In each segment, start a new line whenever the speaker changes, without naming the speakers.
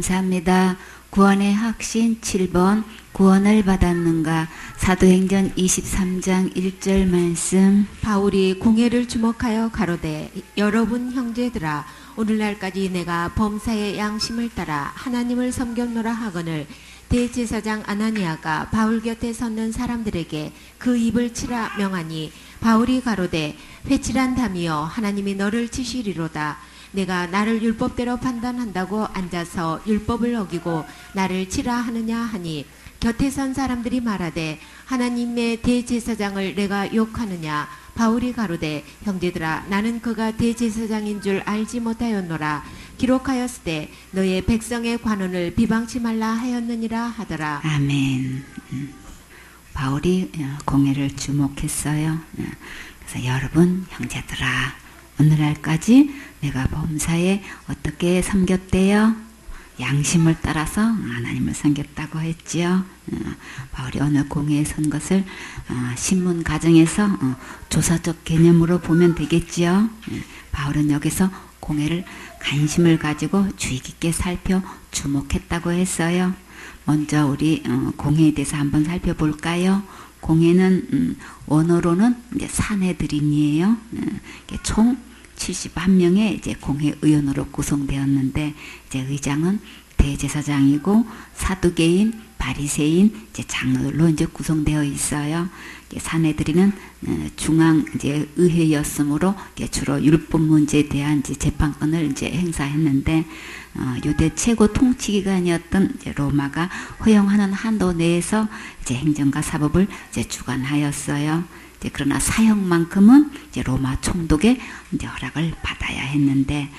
감사합니다. 구원의 확신 7번 구원을 받았는가. 사도행전 23장 1절 말씀.
바울이 공회를 주목하여 가로되 여러분 형제들아 오늘날까지 내가 범사의 양심을 따라 하나님을 섬겼노라 하거늘 대제사장 아나니아가 바울 곁에 섰는 사람들에게 그 입을 치라 명하니 바울이 가로되 회칠한 담이여 하나님이 너를 치시리로다. 내가 나를 율법대로 판단한다고 앉아서 율법을 어기고 나를 치라 하느냐 하니 곁에 선 사람들이 말하되 하나님의 대제사장을 내가 욕하느냐. 바울이 가로되 형제들아 나는 그가 대제사장인 줄 알지 못하였노라. 기록하였으되 너의 백성의 관원을 비방치 말라 하였느니라 하더라.
아멘. 바울이 공회를 주목했어요. 그래서 여러분 형제들아 오늘날까지 내가 범사에 어떻게 섬겼대요? 양심을 따라서 하나님을 섬겼다고 했지요. 바울이 오늘 공회에 선 것을 신문 가정에서 조사적 개념으로 보면 되겠지요. 바울은 여기서 공회를 관심을 가지고 주의 깊게 살펴 주목했다고 했어요. 먼저 우리 공회에 대해서 한번 살펴볼까요? 공회는 원어로는 이제 사내들인이에요. 총 71명의 이제 공회 의원으로 구성되었는데 이제 의장은 대제사장이고 사두개인, 바리새인, 이제 장로들로 이제 구성되어 있어요. 사내들이는 중앙 이제 의회였으므로 주로 율법 문제에 대한 이제 재판권을 이제 행사했는데 유대 최고 통치기관이었던 이제 로마가 허용하는 한도 내에서 이제 행정과 사법을 이제 주관하였어요. 그러나 사형만큼은 이제 로마 총독의 이제 허락을 받아야 했는데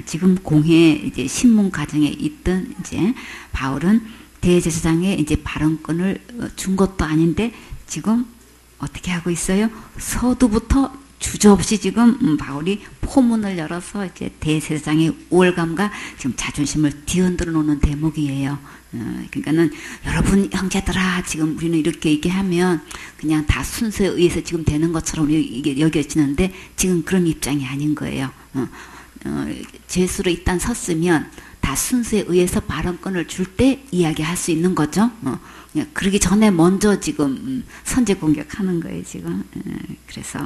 지금 공회 이제 신문 가정에 있던 이제 바울은 대제사장의 이제 발언권을 준 것도 아닌데 지금 어떻게 하고 있어요? 서두부터 주저없이 지금 바울이 포문을 열어서 이제 대제사장의 우월감과 지금 자존심을 뒤흔들어 놓는 대목이에요. 그러니까는 여러분 형제들아 지금 우리는 이렇게 얘기하면 그냥 다 순서에 의해서 지금 되는 것처럼 이게 여겨지는데 지금 그런 입장이 아닌 거예요. 제수로 일단 섰으면 다 순서에 의해서 발언권을 줄 때 이야기할 수 있는 거죠. 그러기 전에 먼저 지금 선제 공격하는 거예요 지금. 그래서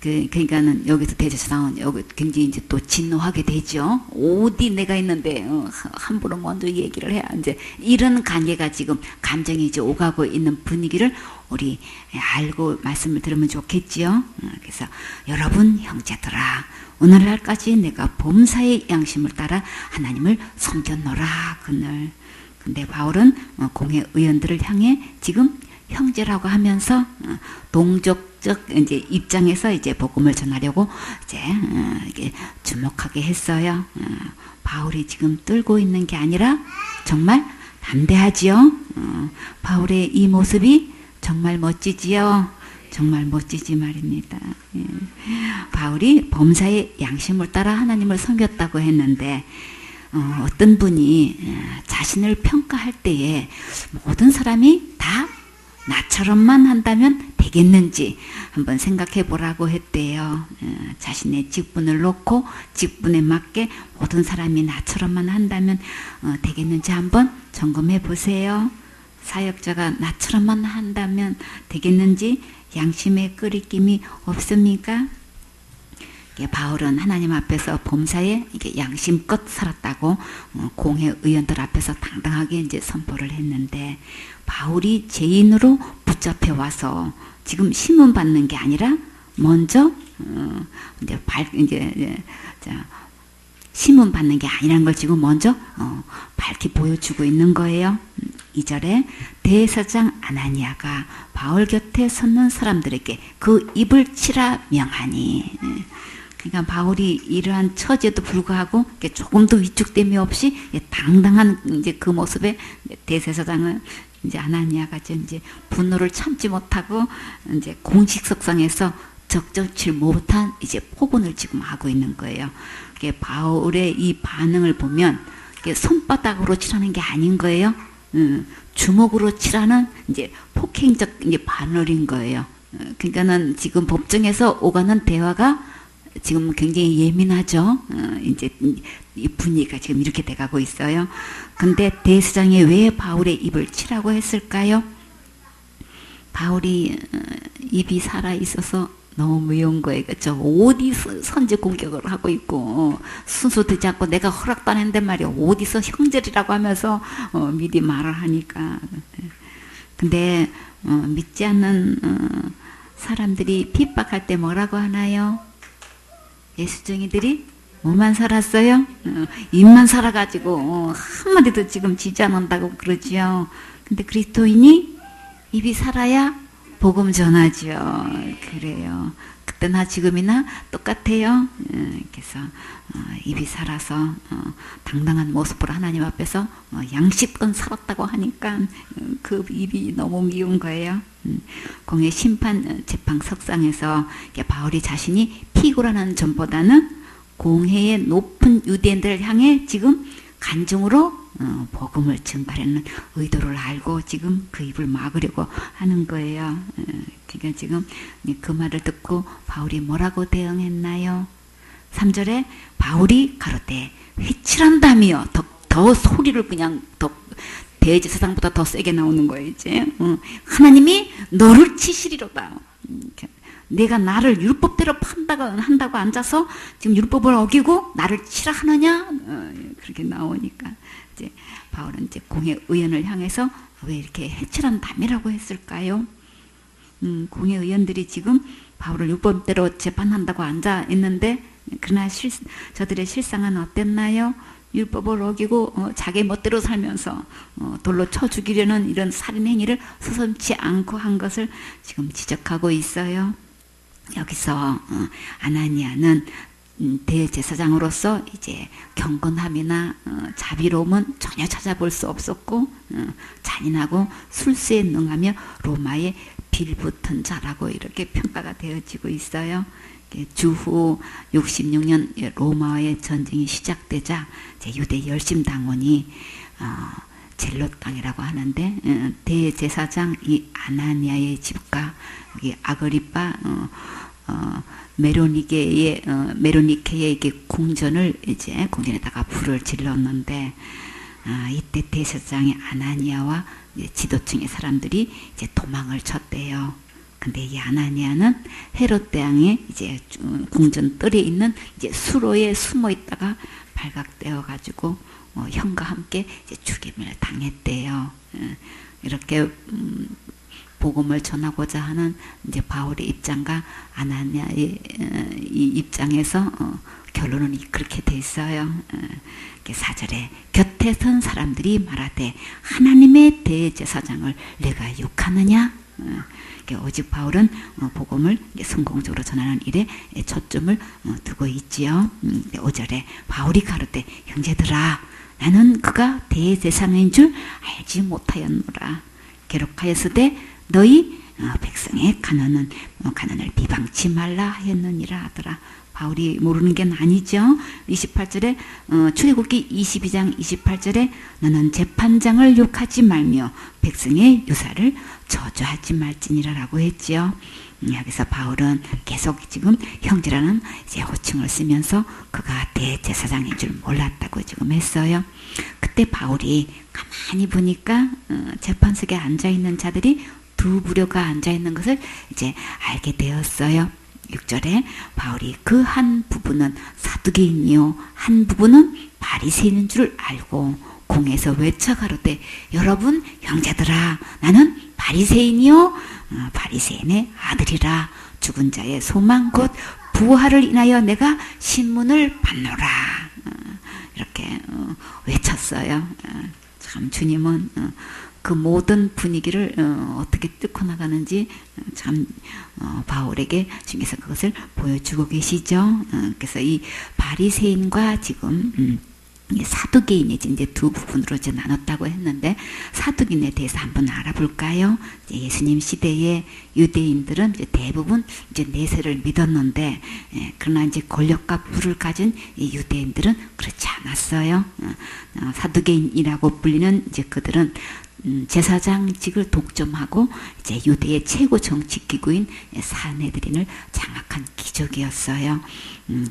그러니까는 여기서 대제사장은 여기 굉장히 이제 또 진노하게 되죠. 어디 내가 있는데 함부로 먼저 얘기를 해야 이제 이런 관계가 지금 감정이 이제 오가고 있는 분위기를 우리 알고 말씀을 들으면 좋겠지요. 그래서 여러분 형제들아 오늘날까지 내가 범사의 양심을 따라 하나님을 섬겼노라 그늘. 근데 바울은 공회 의원들을 향해 지금 형제라고 하면서 동족적 이제 입장에서 이제 복음을 전하려고 이제 이게 주목하게 했어요. 바울이 지금 떨고 있는 게 아니라 정말 담대하지요. 바울의 이 모습이 정말 멋지지요. 정말 멋지지 말입니다. 바울이 범사의 양심을 따라 하나님을 섬겼다고 했는데 어떤 분이 자신을 평가할 때에 모든 사람이 다 나처럼만 한다면 되겠는지 한번 생각해 보라고 했대요. 자신의 직분을 놓고 직분에 맞게 모든 사람이 나처럼만 한다면 되겠는지 한번 점검해 보세요. 사역자가 나처럼만 한다면 되겠는지 양심의 끄리낌이 없습니까? 바울은 하나님 앞에서 범사에 이게 양심껏 살았다고 공회 의원들 앞에서 당당하게 이제 선포를 했는데 바울이 죄인으로 붙잡혀 와서 지금 신문 받는 게 아니라 먼저 신문 받는 게 아니라는 걸 지금 먼저 밝히 보여주고 있는 거예요. 2절에 대제사장 아나니아가 바울 곁에 섰는 사람들에게 그 입을 치라 명하니. 그러니까 바울이 이러한 처지에도 불구하고 조금도 위축됨이 없이 당당한 이제 그 모습에 대제사장은 이제 아나니아가 이제 분노를 참지 못하고 이제 공식석상에서 적절치 못한 이제 폭언을 지금 하고 있는 거예요. 바울의 이 반응을 보면 손바닥으로 치라는 게 아닌 거예요. 주먹으로 치라는 이제 폭행적 이제 반언인 거예요. 그러니까는 지금 법정에서 오가는 대화가 지금 굉장히 예민하죠. 이제 이 분위기가 지금 이렇게 돼가고 있어요. 근데 대제사장이 왜 바울의 입을 치라고 했을까요? 바울이 입이 살아 있어서 너무 미운 거예요. 그렇죠? 어디서 선제 공격을 하고 있고 순수 되지 않고 내가 허락도 안 했는데 말이야. 어디서 형제리라고 하면서 미리 말을 하니까. 근데 믿지 않는 사람들이 핍박할 때 뭐라고 하나요? 예수쟁이들이 뭐만 살았어요? 입만 살아가지고 한마디도 지금 지지 않는다고 그러지요. 근데 그리스도인이 입이 살아야 복음 전하죠. 그래요. 그때나 지금이나 똑같아요. 그래서 입이 살아서 당당한 모습으로 하나님 앞에서 양식껏 살았다고 하니까 그 입이 너무 미운 거예요. 공회 심판 재판 석상에서 바울이 자신이 피고라는 점보다는 공회의 높은 유대인들을 향해 지금 간증으로 복음을 증발하는 의도를 알고 지금 그 입을 막으려고 하는 거예요. 그러니까 지금 그 말을 듣고 바울이 뭐라고 대응했나요? 3절에 바울이 가로되 회칠한다며 더 소리를 그냥 더 대제사장보다 더 세게 나오는 거예요. 이제 하나님이 너를 치시리로다. 내가 나를 율법대로 한다고 앉아서 지금 율법을 어기고 나를 치라 하느냐? 그렇게 나오니까 이제 바울은 이제 공회 의원을 향해서 왜 이렇게 해칠한 담이라고 했을까요? 공회 의원들이 지금 바울을 율법대로 재판한다고 앉아 있는데 그러나 저들의 실상은 어땠나요? 율법을 어기고 자기 멋대로 살면서 돌로 쳐 죽이려는 이런 살인 행위를 서슴지 않고 한 것을 지금 지적하고 있어요. 여기서 아나니아는 대제사장으로서 이제 경건함이나 자비로움은 전혀 찾아볼 수 없었고 잔인하고 술수에 능하며 로마의 빌붙은 자라고 이렇게 평가가 되어지고 있어요. 주후 66년 로마의 전쟁이 시작되자 유대 열심당원이 젤롯 땅이라고 하는데 대제사장 이 아나니아의 집과 여기 아그리파 메로니케의 궁전을 이제 궁전에다가 불을 질렀는데 이때 대제사장의 아나니아와 지도층의 사람들이 이제 도망을 쳤대요. 근데 이 아나니아는 헤롯 대왕의 이제 궁전 뜰에 있는 이제 수로에 숨어 있다가 발각되어 가지고 형과 함께 이제 죽임을 당했대요. 이렇게 복음을 전하고자 하는 이제 바울의 입장과 아나니아의 이 입장에서 결론은 그렇게 돼 있어요. 4절에 곁에 선 사람들이 말하되 하나님의 대제사장을 내가 욕하느냐? 오직 바울은 복음을 성공적으로 전하는 일에 초점을 두고 있지요. 5절에 바울이 가로되 형제들아 나는 그가 대제사장인 줄 알지 못하였노라. 기록하였으되 너희 백성의 가난을 비방치 말라 하였느니라 하더라. 바울이 모르는 게 아니죠. 28절에 출애굽기 22장 28절에 너는 재판장을 욕하지 말며 백성의 유사를 저주하지 말지니라라고 했지요. 여기서 바울은 계속 지금 형제라는 이제 호칭을 쓰면서 그가 대제사장인 줄 몰랐다고 지금 했어요. 그때 바울이 가만히 보니까 재판석에 앉아 있는 자들이 두 부류가 앉아 있는 것을 이제 알게 되었어요. 6절에 바울이 그 한 부분은 사두개인이요 한 부분은 바리새인인 줄 알고 공에서 외쳐 가로되 여러분 형제들아 나는 바리새인이요 바리새인의 아들이라 죽은 자의 소망 곧 부활을 인하여 내가 신문을 받노라 이렇게 외쳤어요. 참 주님은 그 모든 분위기를 어떻게 뚫고 나가는지 참 바울에게 주님께서 그것을 보여주고 계시죠. 그래서 이 바리새인과 지금 사두개인이 이제 두 부분으로 이제 나눴다고 했는데 사두개인에 대해서 한번 알아볼까요? 예수님 시대에 유대인들은 이제 대부분 이제 내세를 믿었는데 그러나 이제 권력과 부를 가진 이 유대인들은 그렇지 않았어요. 사두개인이라고 불리는 이제 그들은 제사장직을 독점하고 이제 유대의 최고 정치 기구인 사내들인을 장악한 기적이었어요.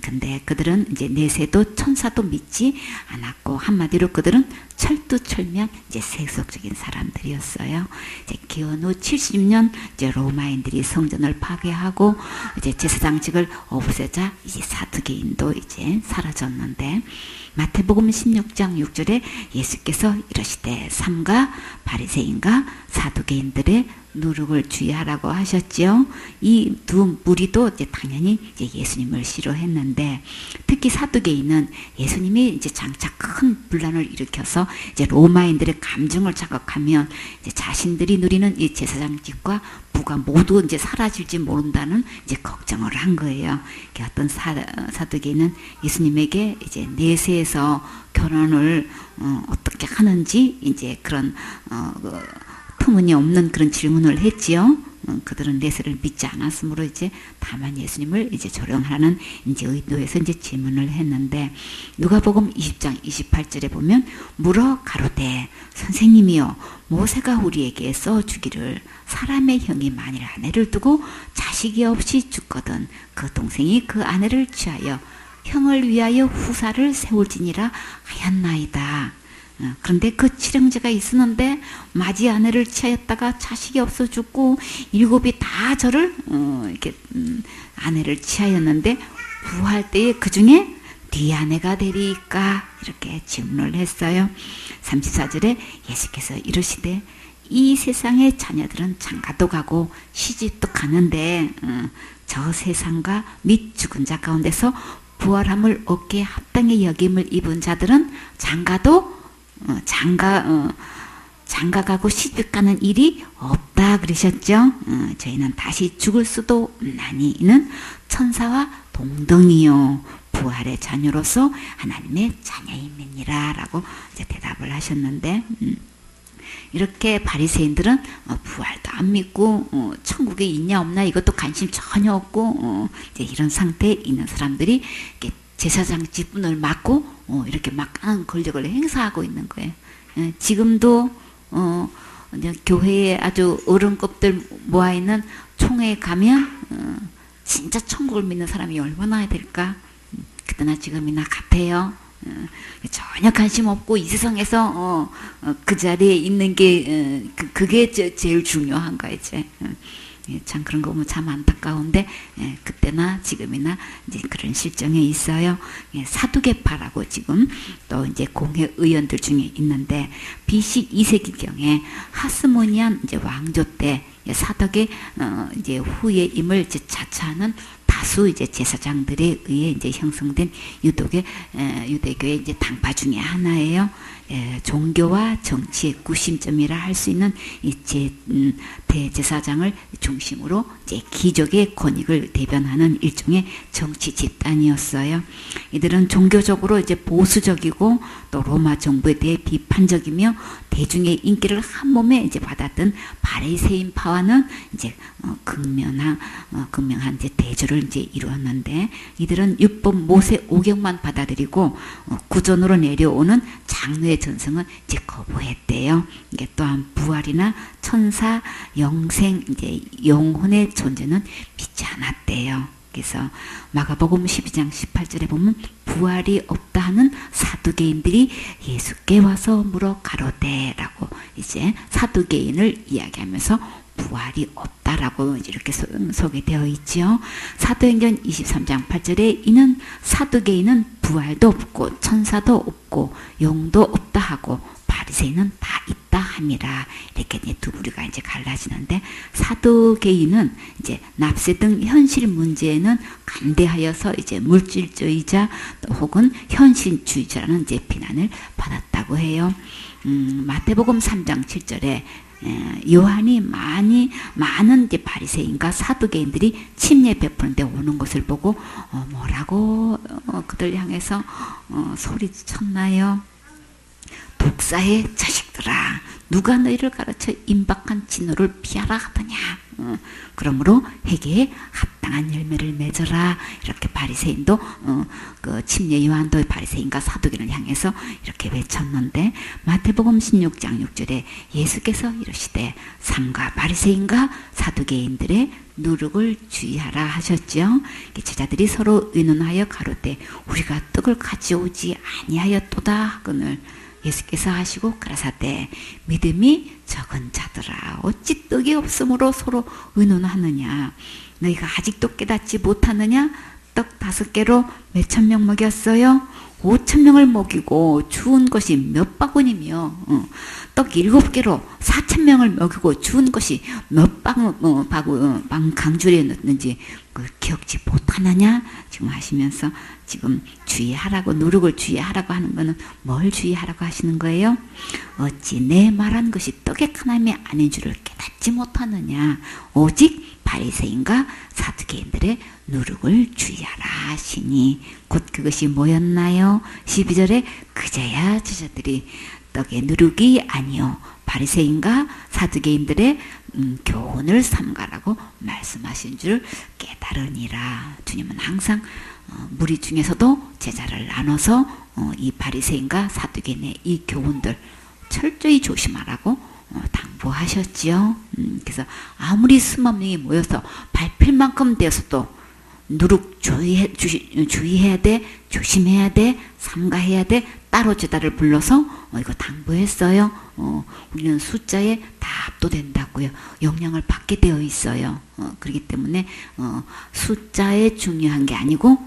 근데 그들은 이제 내세도 천사도 믿지 않았고 한마디로 그들은 철두철미한 이제 세속적인 사람들이었어요. 이제 기원 후 70년 이제 로마인들이 성전을 파괴하고 이제 제사장직을 없애자 이제 사두개인도 이제 사라졌는데 마태복음 16장 6절에 예수께서 이러시되 삼가 바리새인과 사두개인들의 누룩을 주의하라고 하셨지요. 이 두 무리도 이제 당연히 이제 예수님을 싫어했는데 특히 사두개인은 예수님이 이제 장차 큰 분란을 일으켜서 이제 로마인들의 감정을 자극하면 이제 자신들이 누리는 이 제사장직과 부가 모두 이제 사라질지 모른다는 이제 걱정을 한 거예요. 어떤 사두개인은 예수님에게 이제 내세에서 결혼을 어떻게 하는지 이제 그런 터무니없는 그런 질문을 했지요. 그들은 내세를 믿지 않았으므로 이제 다만 예수님을 이제 조롱하라는 이제 의도에서 이제 질문을 했는데 누가복음 20장 28절에 보면 물어 가로되 선생님이여 모세가 우리에게 써주기를 사람의 형이 만일 아내를 두고 자식이 없이 죽거든 그 동생이 그 아내를 취하여 형을 위하여 후사를 세울지니라 하였나이다. 그런데 그 칠형제가 있었는데 맞이 아내를 취하였다가 자식이 없어 죽고 일곱이 다 저를 이렇게 아내를 취하였는데 부활 때에 그 중에 네 아내가 되리까 이렇게 질문을 했어요. 34절에 예수께서 이르시되 이 세상의 자녀들은 장가도 가고 시집도 가는데 저 세상과 및 죽은 자 가운데서 부활함을 얻게 합당히 여김을 입은 자들은 장가도 장가가고 시집가는 일이 없다 그러셨죠. 저희는 다시 죽을 수도 없나니 이는 천사와 동등이요 부활의 자녀로서 하나님의 자녀임이니라 라고 이제 대답을 하셨는데 이렇게 바리새인들은 부활도 안 믿고 천국에 있냐 없나 이것도 관심 전혀 없고 이제 이런 상태에 있는 사람들이 이렇게 제사장직분을 맡고 이렇게 막강한 권력을 행사하고 있는 거예요. 지금도 교회에 아주 어른급들 모아있는 총회에 가면 진짜 천국을 믿는 사람이 얼마나 될까? 그때나 지금이나 같아요. 전혀 관심 없고 이 세상에서 그 자리에 있는 게 그게 제일 중요한 거야 이제. 참 그런 거 보면 참 안타까운데 그때나 지금이나 이제 그런 실정에 있어요. 사두개파라고 지금 또 이제 공회 의원들 중에 있는데 BC 2세기경에 하스모니안 이제 왕조 때 사덕의 이제 후예임을 이제 자처하는 다수 이제 제사장들에 의해 이제 형성된 유대교의 이제 당파 중에 하나예요. 종교와 정치의 구심점이라 할 수 있는 이 대제사장을 중심으로 이제 귀족의 권익을 대변하는 일종의 정치 집단이었어요. 이들은 종교적으로 이제 보수적이고 또 로마 정부에 대해 비판적이며 대중의 인기를 한 몸에 이제 받았던 바리새인파와는 이제 극명한 이제 대조를 이제 이루었는데 이들은 율법 모세 오경만 받아들이고 구전으로 내려오는 장로의 전승은 이제 거부했대요. 이게 또한 부활이나 천사, 영생, 이제 영혼의 존재는 믿지 않았대요. 그래서 마가복음 12장 18절에 보면 부활이 없다 하는 사두개인들이 예수께 와서 물어 가로되라고 이제 사두개인을 이야기하면서 부활이 없다라고 이렇게 소개되어 있죠. 사도행전 23장 8절에 이는 사두개인은 부활도 없고 천사도 없고 영도 없다 하고 바리새인은 다 있다 함이라. 이렇게 이제 두 부류가 이제 갈라지는데 사두개인은 이제 납세 등 현실 문제에는 간대하여서 이제 물질주의자 혹은 현실주의자라는 이제 비난을 받았다고 해요. 마태복음 3장 7절에 요한이 많은 이제 바리새인과 사두개인들이 침례 베푸는데 오는 것을 보고 뭐라고 그들 향해서 소리쳤나요? 독사의 자식들아 누가 너희를 가르쳐 임박한 진노를 피하라 하더냐. 그러므로 회개에 합당한 열매를 맺어라. 이렇게 바리새인도 그 침례 요한도 바리새인과 사두개를 향해서 이렇게 외쳤는데, 마태복음 16장 6절에 예수께서 이르시되 삼가 바리새인과 사두개인들의 누룩을 주의하라 하셨죠. 제자들이 서로 의논하여 가로되 우리가 떡을 가져오지 아니하였도다 하거늘 예수께서 하시고 가라사대 믿음이 적은 자들아 어찌 떡이 없으므로 서로 의논하느냐. 너희가 아직도 깨닫지 못하느냐. 떡 5개로 몇천 명 먹였어요. 5,000명을 먹이고 주운 것이 몇 바구니며, 떡 7개로 4,000명을 먹이고 주운 것이 몇 강줄이었는지 기억지 못하느냐. 지금 하시면서 지금 주의하라고, 누룩을 주의하라고 하는 거는 뭘 주의하라고 하시는 거예요? 어찌 내 말한 것이 떡의 하나님이 아닌 줄을 깨닫지 못하느냐. 오직 바리새인과 사두개인들의 누룩을 주의하라 하시니 곧 그것이 뭐였나요? 12절에 그제야 제자들이 떡의 누룩이 아니요 바리새인과 사두개인들의 교훈을 삼가라고 말씀하신 줄 깨달으니라. 주님은 항상 무리 중에서도 제자를 나눠서 이 바리새인과 사두개인의 이 교훈들 철저히 조심하라고 당부하셨지요. 그래서 아무리 수만 명이 모여서 밟힐 만큼 되어서도 누룩 주의해야 돼, 조심해야 돼, 삼가해야 돼. 따로 제자를 불러서 이거 당부했어요. 우리는 숫자에 다 압도된다고요. 영향을 받게 되어 있어요. 그렇기 때문에 숫자에 중요한 게 아니고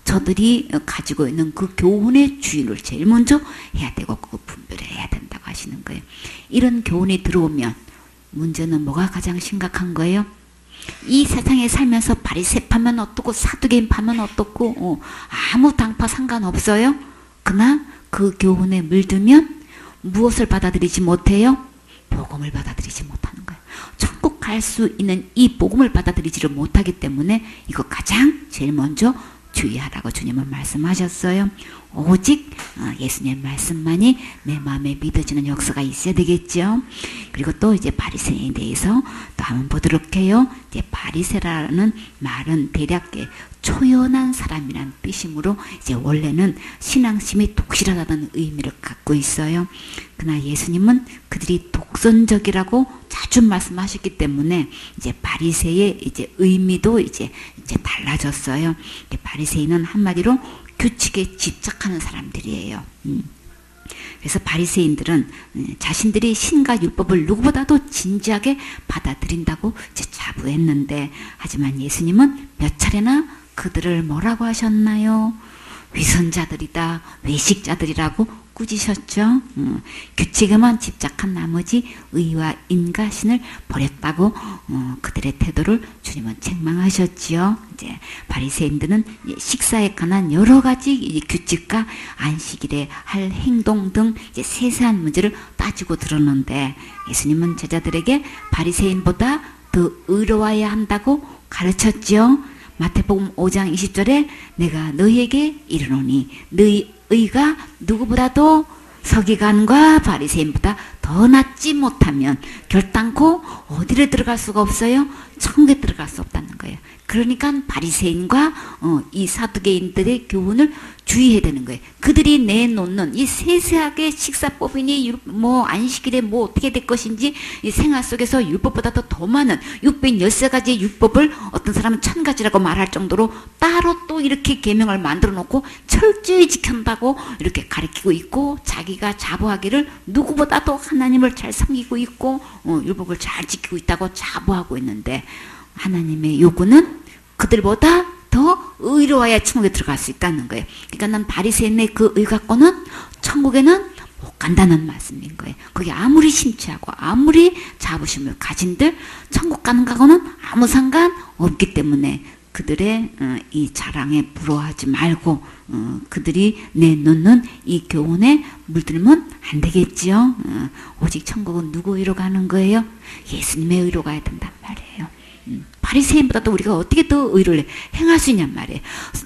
저들이 가지고 있는 그 교훈의 주의를 제일 먼저 해야 되고 그거 분별해야 된다고 하시는 거예요. 이런 교훈이 들어오면 문제는 뭐가 가장 심각한 거예요? 이 세상에 살면서 바리새파면 어떻고 사두개인 파면 어떻고 아무 당파 상관없어요. 그러나 그 교훈에 물들면 무엇을 받아들이지 못해요? 복음을 받아들이지 못하는 거예요. 천국 갈 수 있는 이 복음을 받아들이지를 못하기 때문에 이거 가장 제일 먼저 주의하라고 주님은 말씀하셨어요. 오직 예수님의 말씀만이 내 마음에 믿어지는 역사가 있어야 되겠죠. 그리고 또 이제 바리새인에 대해서 또 한번 보도록 해요. 이제 바리새라는 말은 대략 초연한 사람이란 뜻이므로 이제 원래는 신앙심이 독실하다는 의미를 갖고 있어요. 그러나 예수님은 그들이 독선적이라고 자주 말씀하셨기 때문에 이제 바리새의 이제 의미도 이제 달라졌어요. 바리새인은 한마디로 규칙에 집착하는 사람들이에요. 그래서 바리새인들은 자신들이 신과 율법을 누구보다도 진지하게 받아들인다고 이제 자부했는데, 하지만 예수님은 몇 차례나 그들을 뭐라고 하셨나요? 위선자들이다, 외식자들이라고 꾸짖으셨죠. 규칙에만 집착한 나머지 의와 인과신을 버렸다고 그들의 태도를 주님은 책망하셨지요. 이제 바리새인들은 식사에 관한 여러 가지 규칙과 안식일에 할 행동 등 이제 세세한 문제를 따지고 들었는데, 예수님은 제자들에게 바리새인보다 더 의로워야 한다고 가르쳤지요. 마태복음 5장 20절에 내가 너희에게 이르노니 너희 의가 누구보다도 서기관과 바리새인보다 더 낫지 못하면 결단코 어디를 들어갈 수가 없어요? 천국에 들어갈 수 없다는 거예요. 그러니까 바리새인과 이 사두개인들의 교훈을 주의해야 되는 거예요. 그들이 내놓는 이 세세하게 식사법이니 뭐 안식일에 뭐 어떻게 될 것인지 이 생활 속에서 율법보다도 더 많은 613가지 율법을 어떤 사람은 1000가지라고 말할 정도로 따로 또 이렇게 계명을 만들어 놓고 철저히 지킨다고 이렇게 가르치고 있고, 자기가 자부하기를 누구보다도 하나님을 잘 섬기고 있고 율법을 잘 지키고 있다고 자부하고 있는데, 하나님의 요구는 그들보다 더 의로워야 천국에 들어갈 수 있다는 거예요. 그러니까 난 바리새인의 그 의 갖고는 천국에는 못 간다는 말씀인 거예요. 그게 아무리 심취하고 아무리 자부심을 가진들 천국 가는 거하고는 아무 상관 없기 때문에 그들의 이 자랑에 부러워하지 말고 그들이 내놓는 이 교훈에 물들면 안 되겠지요. 오직 천국은 누구 의로 가는 거예요? 예수님의 의로 가야 된단 말이에요. 바리새인보다도 우리가 어떻게 더 의를 행할 수 있냔 말이에요.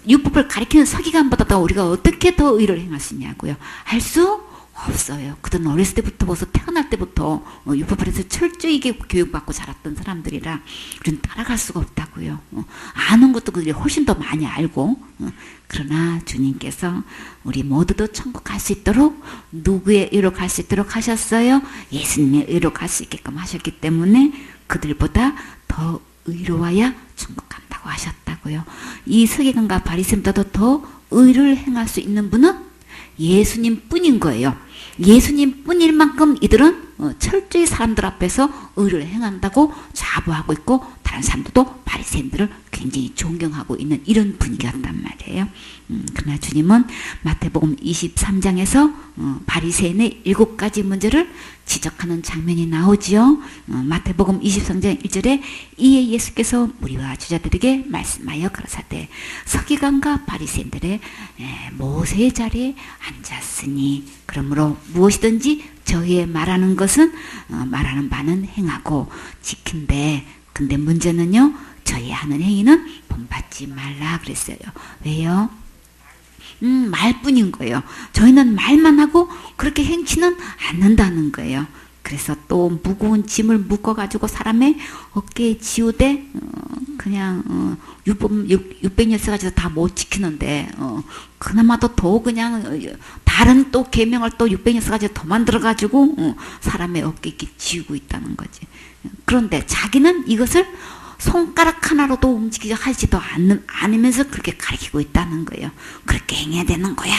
율법을 가리키는 서기관보다도 우리가 어떻게 더 의를 행할 수 있냐고요. 할 수 없어요. 그들은 어렸을 때부터 벌써 태어났 태어날 때부터 율법에서 철저하게 교육받고 자랐던 사람들이라 우리는 따라갈 수가 없다고요. 아는 것도 그들이 훨씬 더 많이 알고 그러나 주님께서 우리 모두도 천국 갈 수 있도록 누구의 의로 갈 수 있도록 하셨어요? 예수님의 의로 갈 수 있게끔 하셨기 때문에 그들보다 더 의로워야 천국 간다고 하셨다고요. 이 서기관과 바리새인보다도 더 의를 행할 수 있는 분은 예수님 뿐인 거예요. 예수님 뿐일 만큼 이들은 철저히 사람들 앞에서 의를 행한다고 자부하고 있고 다른 사람들도 바리새인들을 굉장히 존경하고 있는 이런 분위기였단 말이에요. 그러나 주님은 마태복음 23장에서 바리새인의 7가지 문제를 지적하는 장면이 나오지요. 마태복음 23장 1절에 이에 예수께서 무리와 제자들에게 말씀하여 가라사대 서기관과 바리새인들의 모세의 자리에 앉았으니 그러므로 무엇이든지 저희의 말하는 것은 말하는 바는 행하고 지킨데 근데 문제는요 저희 하는 행위는 본받지 말라 그랬어요. 왜요? 말뿐인 거예요. 저희는 말만 하고 그렇게 행치는 않는다는 거예요. 그래서 또 무거운 짐을 묶어가지고 사람의 어깨에 지우되 그냥 600년까지도 다 못 지키는데 그나마도 더 그냥 다른 또 계명을 또 600년까지 더 만들어가지고 사람의 어깨에 이렇게 지우고 있다는 거지. 그런데 자기는 이것을 손가락 하나로도 움직이지 하지도 않으면서 그렇게 가르치고 있다는 거예요. 그렇게 행해야 되는 거야.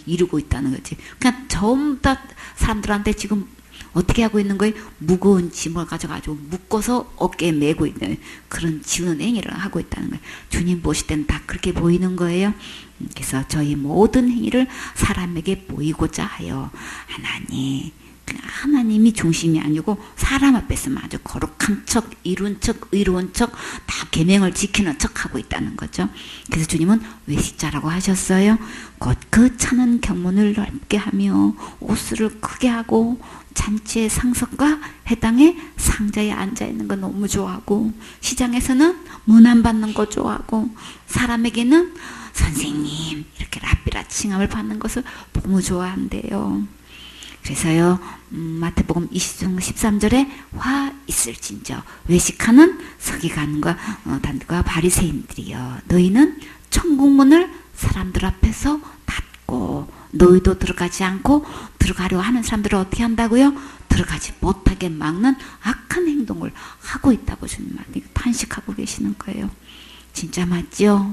이러고 있다는 거지. 그냥 전부 다 사람들한테 지금 어떻게 하고 있는 거예요? 무거운 짐을 가져가지고 묶어서 어깨에 메고 있는 그런 지우는 행위를 하고 있다는 거예요. 주님 보실 때는 다 그렇게 보이는 거예요. 그래서 저희 모든 행위를 사람에게 보이고자 하여 하나님이 중심이 아니고 사람 앞에서만 아주 거룩한 척, 이룬 척, 의로운 척, 다 계명을 지키는 척 하고 있다는 거죠. 그래서 주님은 외식자라고 하셨어요. 곧 그 차는 경문을 넓게 하며 옷을 크게 하고 잔치의 상석과 해당의 상자에 앉아있는 거 너무 좋아하고 시장에서는 문안 받는 거 좋아하고 사람에게는 선생님 이렇게 랍비라 칭함을 받는 것을 너무 좋아한대요. 그래서요 마태복음 20장 13절에 화 있을진저 외식하는 서기관과 단들과 바리새인들이여 너희는 천국문을 사람들 앞에서 닫고 너희도 들어가지 않고 들어가려 하는 사람들을 어떻게 한다고요? 들어가지 못하게 막는 악한 행동을 하고 있다고 주님은 탄식하고 계시는 거예요. 진짜 맞죠?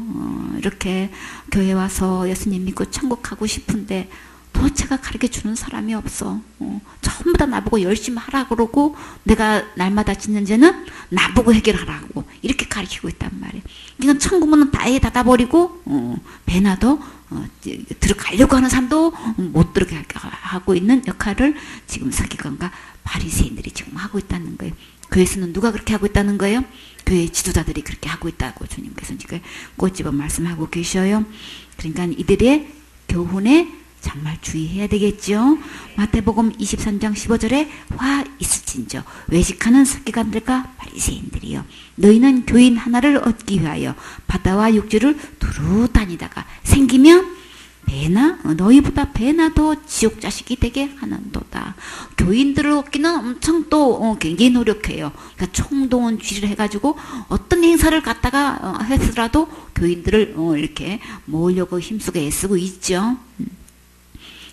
이렇게 교회 와서 예수님 믿고 천국 가고 싶은데 도대체가 가르쳐주는 사람이 없어. 전부 다 나보고 열심히 하라 그러고 내가 날마다 짓는 죄는 나보고 해결하라고 이렇게 가르치고 있단 말이에요. 이건 천국문은 다에 닫아버리고 배나도 들어가려고 하는 사람도 못 들어가게 하고 있는 역할을 지금 서기관과 바리새인들이 지금 하고 있다는 거예요. 교회에서는 누가 그렇게 하고 있다는 거예요? 교회 지도자들이 그렇게 하고 있다고 주님께서 지금 꼬집어 말씀하고 계셔요. 그러니까 이들의 교훈에 정말 주의해야 되겠죠. 마태복음 23장 15절에 화 있을진저 외식하는 서기관들과 바리새인들이여 너희는 교인 하나를 얻기 위하여 바다와 육지를 두루 다니다가 생기면 배나 너희보다 배나 더 지옥 자식이 되게 하는도다. 교인들을 얻기는 엄청 또 굉장히 노력해요. 그러니까 총동원 쥐를 해가지고 어떤 행사를 갖다가 했으라도 교인들을 이렇게 모으려고 힘쓰고 애쓰고 있죠.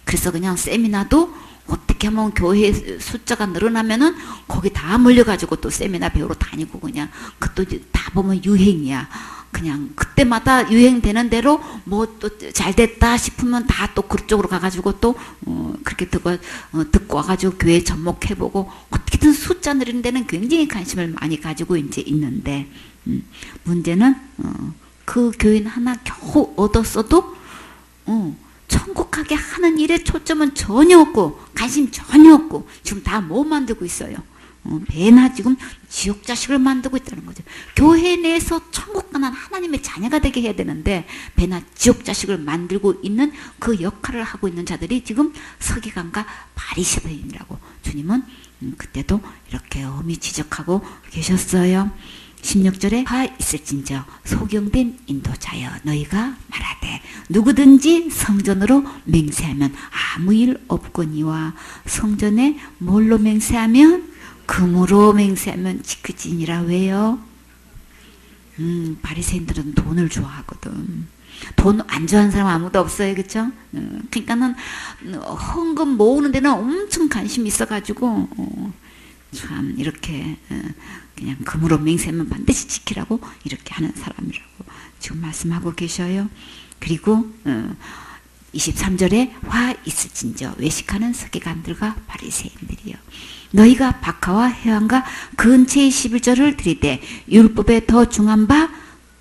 그래서 그냥 세미나도 어떻게 하면 교회 숫자가 늘어나면은 거기 다 몰려가지고 또 세미나 배우러 다니고 그냥 그것도 다 보면 유행이야. 그냥 그때마다 유행되는 대로 뭐 또 잘 됐다 싶으면 다 또 그쪽으로 가가지고 또 그렇게 듣고 와가지고 교회 접목해보고 어떻게든 숫자 늘리는 데는 굉장히 관심을 많이 가지고 이제 있는데 문제는 그 교인 하나 겨우 얻었어도 천국 가게 하는 일에 초점은 전혀 없고 관심 전혀 없고 지금 다 뭐 만들고 있어요? 배나 지금 지옥 자식을 만들고 있다는 거죠. 교회 내에서 천국 가는 하나님의 자녀가 되게 해야 되는데 배나 지옥 자식을 만들고 있는 그 역할을 하고 있는 자들이 지금 서기관과 바리새인이라고 주님은 그때도 이렇게 엄히 지적하고 계셨어요. 16절에 화 있을진저 소경된 인도자여 너희가 말하되 누구든지 성전으로 맹세하면 아무 일 없거니와 성전에 뭘로 맹세하면 금으로 맹세하면 지켜지니라. 왜요? 바리새인들은 돈을 좋아하거든. 돈 안 좋아하는 사람 아무도 없어요, 그렇죠? 그러니까는 헌금 모으는 데는 엄청 관심이 있어가지고 참 이렇게 그냥 금으로 맹세하면 반드시 지키라고 이렇게 하는 사람이라고 지금 말씀하고 계셔요. 그리고 23절에 화 있을진저 외식하는 서기관들과 바리새인들이요 너희가 박하와 회왕과 근처의 11절을 들이되 율법에 더 중한 바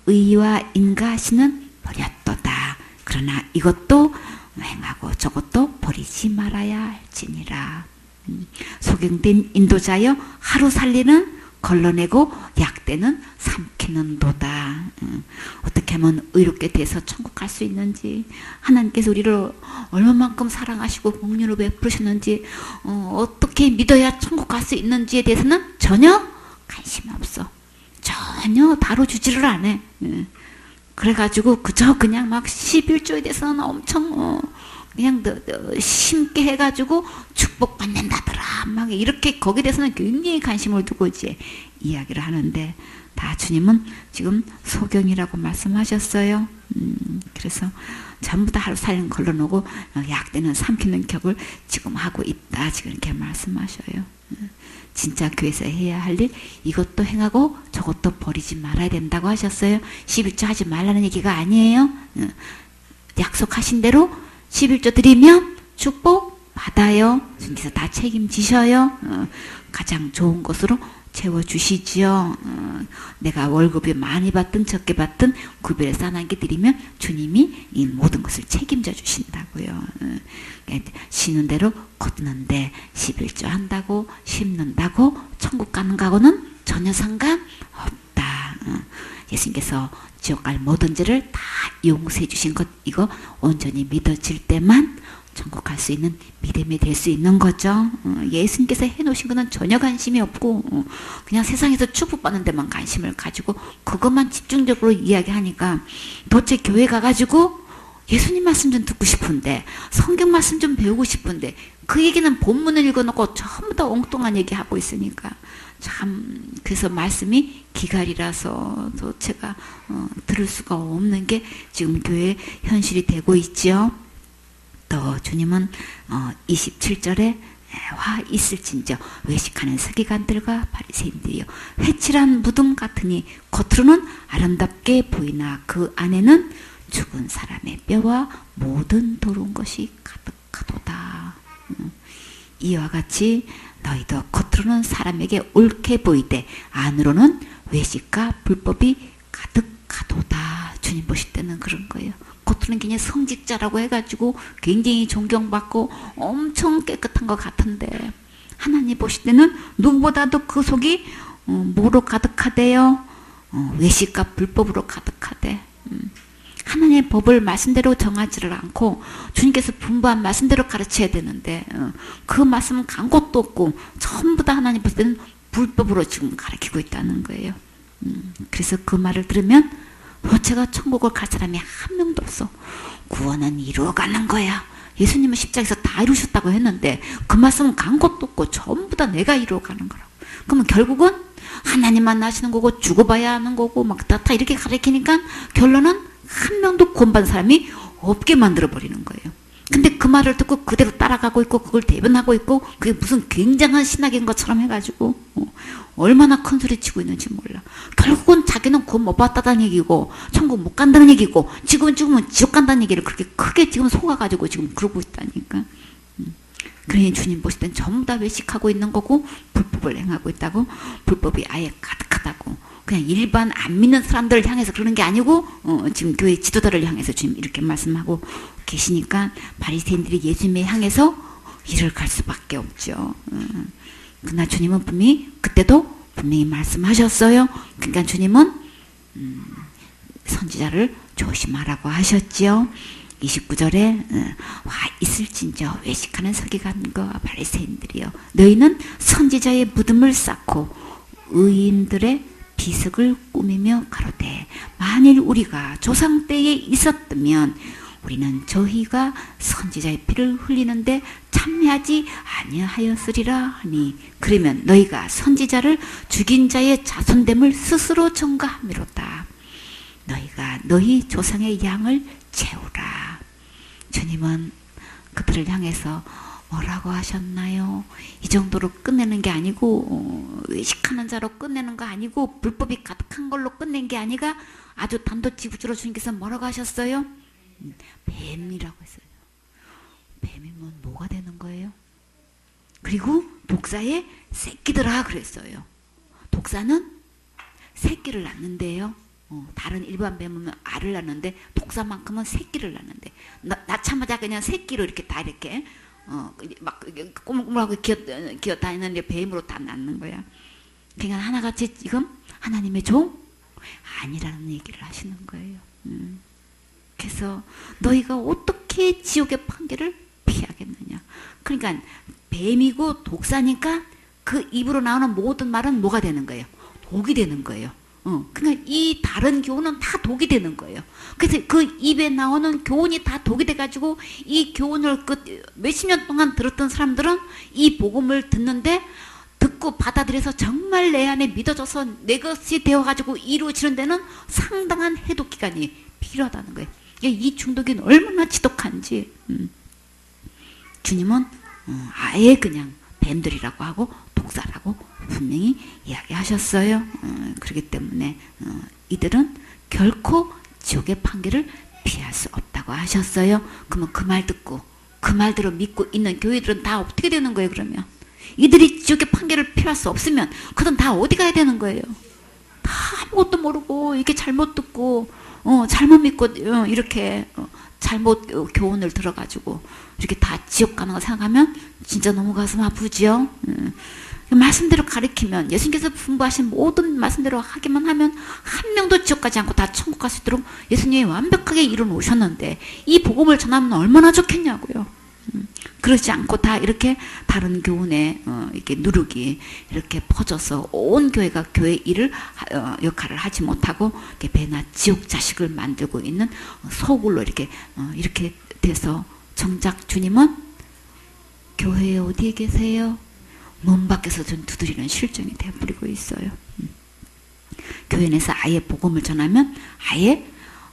의와 인가하시는 버렸도다. 그러나 이것도 행하고 저것도 버리지 말아야 할지니라. 소경된 인도자여 하루 살리는 걸러내고 약대는 삼키는도다. 어떻게 하면 의롭게 돼서 천국 갈 수 있는지, 하나님께서 우리를 얼마만큼 사랑하시고 공륜을 베푸셨는지, 어떻게 믿어야 천국 갈 수 있는지에 대해서는 전혀 관심 없어. 전혀 다뤄주지를 않아. 그래가지고 그저 그냥 막 11조에 대해서는 엄청 그냥 심게 해가지고 축복받는다더라 막 이렇게 거기에 대해서는 굉장히 관심을 두고 이제 이야기를 하는데 다 주님은 지금 소경이라고 말씀하셨어요. 그래서 전부 다 하루 살림 걸러놓고 약대는 삼키는 격을 지금 하고 있다. 지금 이렇게 말씀하셔요. 진짜 교회에서 해야 할 일 이것도 행하고 저것도 버리지 말아야 된다고 하셨어요. 11조 하지 말라는 얘기가 아니에요. 약속하신 대로 11조 드리면 축복 받아요. 주님께서 다 책임지셔요. 가장 좋은 것으로 채워주시지요. 내가 월급이 많이 받든 적게 받든 구별해서 하나님께 드리면 주님이 이 모든 것을 책임져 주신다고요. 쉬는 대로 걷는데 11조 한다고 심는다고 천국 가는 거하고는 전혀 상관없다. 예수님께서 지옥 갈 모든 죄를 다 용서해 주신 것 이거 온전히 믿어질 때만 천국 갈 수 있는 믿음이 될 수 있는 거죠. 예수님께서 해놓으신 거는 전혀 관심이 없고 그냥 세상에서 축복받는 데만 관심을 가지고 그것만 집중적으로 이야기하니까 도대체 교회 가가지고 예수님 말씀 좀 듣고 싶은데 성경 말씀 좀 배우고 싶은데 그 얘기는 본문을 읽어놓고 전부 다 엉뚱한 얘기하고 있으니까 참 그래서 말씀이 기갈이라서 제가 들을 수가 없는 게 지금 교회 현실이 되고 있죠. 또 주님은 27절에 화 있을진저 외식하는 서기관들과 바리새인들이요 회칠한 무덤 같으니 겉으로는 아름답게 보이나 그 안에는 죽은 사람의 뼈와 모든 더러운 것이 가득하도다. 이와 같이 너희도 겉으로는 사람에게 옳게 보이되 안으로는 외식과 불법이 가득하도다. 주님 보실 때는 그런 거예요. 겉으로는 그냥 성직자라고 해가지고 굉장히 존경받고 엄청 깨끗한 것 같은데 하나님 보실 때는 누구보다도 그 속이 뭐로 가득하대요? 외식과 불법으로 가득하대. 하나님의 법을 말씀대로 정하지를 않고 주님께서 분부한 말씀대로 가르쳐야 되는데 그 말씀은 간 곳도 없고 전부 다 하나님 볼 때는 불법으로 지금 가르치고 있다는 거예요. 그래서 그 말을 들으면 도대체가 천국을 갈 사람이 한 명도 없어. 구원은 이루어가는 거야. 예수님은 십자가에서 다 이루셨다고 했는데 그 말씀은 간 곳도 없고 전부 다 내가 이루어가는 거라고. 그러면 결국은 하나님만 나시는 거고 죽어봐야 하는 거고 막 다 이렇게 가르치니까 결론은 한 명도 구원받은 사람이 없게 만들어버리는 거예요. 근데 그 말을 듣고 그대로 따라가고 있고 그걸 대변하고 있고 그게 무슨 굉장한 신학인 것처럼 해가지고 얼마나 큰 소리 치고 있는지 몰라. 결국은 자기는 구원 못 받았다는 얘기고 천국 못 간다는 얘기고 지금은 죽으면 지옥 간다는 얘기를 그렇게 크게 지금 속아가지고 지금 그러고 있다니까. 그러니 주님 보실 땐 전부 다 외식하고 있는 거고 불법을 행하고 있다고. 불법이 아예 가득하다고. 그냥 일반 안 믿는 사람들을 향해서 그러는 게 아니고 지금 교회 지도자를 향해서 주님 이렇게 말씀하고 계시니까 바리새인들이 예수님을 향해서 이를 갈 수밖에 없죠. 그러나 주님은 분명히 그때도 분명히 말씀하셨어요. 그러니까 주님은 선지자를 조심하라고 하셨지요. 29절에 와 있을진저 외식하는 서기관과 바리새인들이여 너희는 선지자의 무덤을 쌓고 의인들의 비석을 꾸미며 가로되 만일 우리가 조상 때에 있었다면 우리는 저희가 선지자의 피를 흘리는데 참여하지 아니하였으리라 하니 그러면 너희가 선지자를 죽인 자의 자손됨을 스스로 전가함이로다. 너희가 너희 조상의 양을 채우라. 주님은 그들을 향해서 뭐라고 하셨나요? 이 정도로 끝내는 게 아니고 의식하는 자로 끝내는 거 아니고 불법이 가득한 걸로 끝낸 게 아니라 아주 단도직입적으로 주님께서 뭐라고 하셨어요? 뱀이라고 했어요. 뱀이면 뭐가 되는 거예요? 그리고 독사의 새끼들아 그랬어요. 독사는 새끼를 낳는데요. 다른 일반 뱀은 알을 낳는데 독사만큼은 새끼를 낳는데 낳자마자 그냥 새끼로 이렇게 다 이렇게 막 꼬물꼬물하고 기어 다니는데 뱀으로 다 낳는 거야. 그러니까 하나같이 지금 하나님의 종 아니라는 얘기를 하시는 거예요. 그래서 너희가 어떻게 지옥의 판결을 피하겠느냐. 그러니까 뱀이고 독사니까 그 입으로 나오는 모든 말은 뭐가 되는 거예요? 독이 되는 거예요. 그러니까 이 다른 교훈은 다 독이 되는 거예요. 그래서 그 입에 나오는 교훈이 다 독이 돼가지고 이 교훈을 몇십 년 동안 들었던 사람들은 이 복음을 듣는데 듣고 받아들여서 정말 내 안에 믿어져서 내 것이 되어가지고 이루어지는 데는 상당한 해독 기간이 필요하다는 거예요. 이 중독이 얼마나 지독한지 주님은 아예 그냥 뱀들이라고 하고 독사라고 분명히 이야기하셨어요. 그렇기 때문에 이들은 결코 지옥의 판결을 피할 수 없다고 하셨어요. 그러면 그 말 듣고 그 말대로 믿고 있는 교회들은 다 어떻게 되는 거예요? 그러면 이들이 지옥의 판결을 피할 수 없으면 그들은 다 어디 가야 되는 거예요? 다 아무것도 모르고 이렇게 잘못 듣고 잘못 믿고 이렇게 잘못 교훈을 들어가지고 이렇게 다 지옥 가는 거 생각하면 진짜 너무 가슴 아프지요. 말씀대로 가르치면 예수님께서 분부하신 모든 말씀대로 하기만 하면 한 명도 지옥 가지 않고 다 천국 갈 수 있도록 예수님이 완벽하게 이루어놓으셨는데 이 복음을 전하면 얼마나 좋겠냐고요. 그러지 않고 다 이렇게 다른 교훈에 이렇게 누룩이 이렇게 퍼져서 온 교회가 교회 일을 역할을 하지 못하고 이렇게 배나 지옥 자식을 만들고 있는 소굴로 이렇게 돼서 정작 주님은 교회에 어디에 계세요? 문 밖에서 좀 두드리는 실정이 되어버리고 있어요. 교회 내에서 아예 복음을 전하면 아예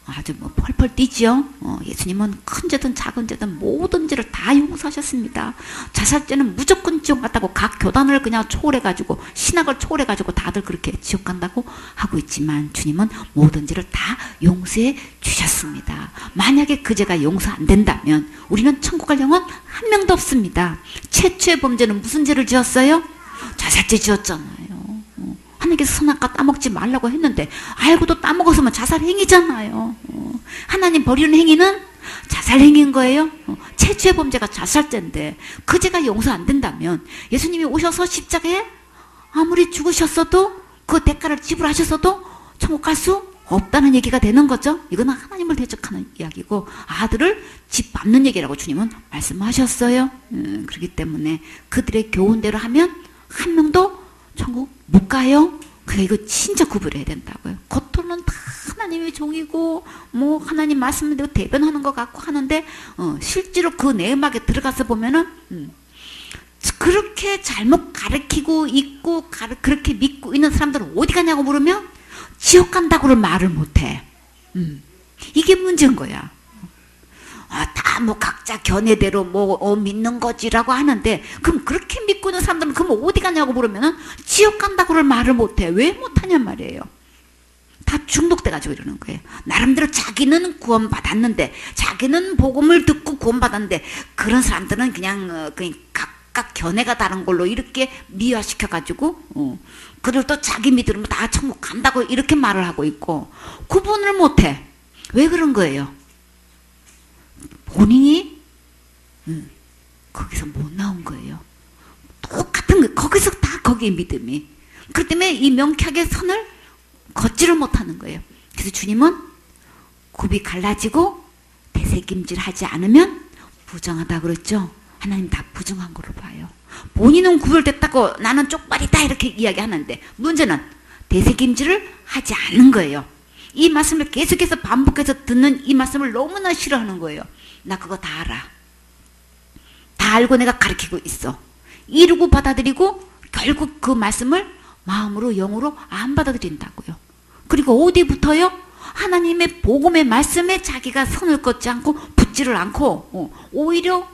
아주 뭐 펄펄 뛰지요. 예수님은 큰 죄든 작은 죄든 모든 죄를 다 용서하셨습니다. 자살죄는 무조건 지옥 갔다고 각 교단을 그냥 초월해가지고 신학을 초월해가지고 다들 그렇게 지옥 간다고 하고 있지만 주님은 모든 죄를 다 용서해 주셨습니다. 만약에 그 죄가 용서 안 된다면 우리는 천국 갈 영혼 한 명도 없습니다. 최초의 범죄는 무슨 죄를 지었어요? 자살죄 지었잖아요. 하나님께서 선악과 따먹지 말라고 했는데 알고도 따먹었으면 자살행위잖아요. 하나님 버리는 행위는 자살행위인 거예요. 최초의 범죄가 자살죄인데 그 죄가 용서 안 된다면 예수님이 오셔서 십자가에 아무리 죽으셨어도 그 대가를 지불하셨어도 천국 갈 수 없다는 얘기가 되는 거죠. 이거는 하나님을 대적하는 이야기고 아들을 짓밟는 얘기라고 주님은 말씀하셨어요. 그렇기 때문에 그들의 교훈대로 하면 한 명도 천국 못 가요. 그래 이거 진짜 구별해야 된다고요. 겉으로는 다 하나님의 종이고 뭐 하나님 말씀대로 대변하는 것 같고 하는데 실제로 그 내막에 들어가서 보면은 그렇게 잘못 가르치고 있고 그렇게 믿고 있는 사람들은 어디 가냐고 물으면 지옥 간다고를 말을 못해. 이게 문제인 거야. 다 뭐 각자 견해대로 뭐 믿는 거지라고 하는데 그럼 그렇게 믿고 있는 사람들은 그럼 어디 가냐고 물으면은 지옥 간다고를 말을 못해. 왜 못하냔 말이에요. 다 중독돼가지고 이러는 거예요. 나름대로 자기는 구원받았는데 자기는 복음을 듣고 구원받았는데 그런 사람들은 그냥 각각 견해가 다른 걸로 이렇게 미화시켜가지고 그들도 자기 믿으면 다 천국 간다고 이렇게 말을 하고 있고 구분을 못해. 왜 그런 거예요? 본인이 거기서 못 나온 거예요. 똑같은 거 거기서 다 거기에 믿음이. 그렇기 때문에 이 명쾌하게 선을 걷지를 못하는 거예요. 그래서 주님은 굽이 갈라지고 되새김질하지 않으면 부정하다 그랬죠. 하나님 다 부정한 거로 봐요. 본인은 구별됐다고 나는 쪽발이다 이렇게 이야기하는데 문제는 되새김질을 하지 않는 거예요. 이 말씀을 계속해서 반복해서 듣는 이 말씀을 너무나 싫어하는 거예요. 나 그거 다 알아. 다 알고 내가 가르치고 있어. 이루고 받아들이고 결국 그 말씀을 마음으로 영으로 안 받아들인다고요. 그리고 어디부터요? 하나님의 복음의 말씀에 자기가 선을 긋지 않고 붙지를 않고 오히려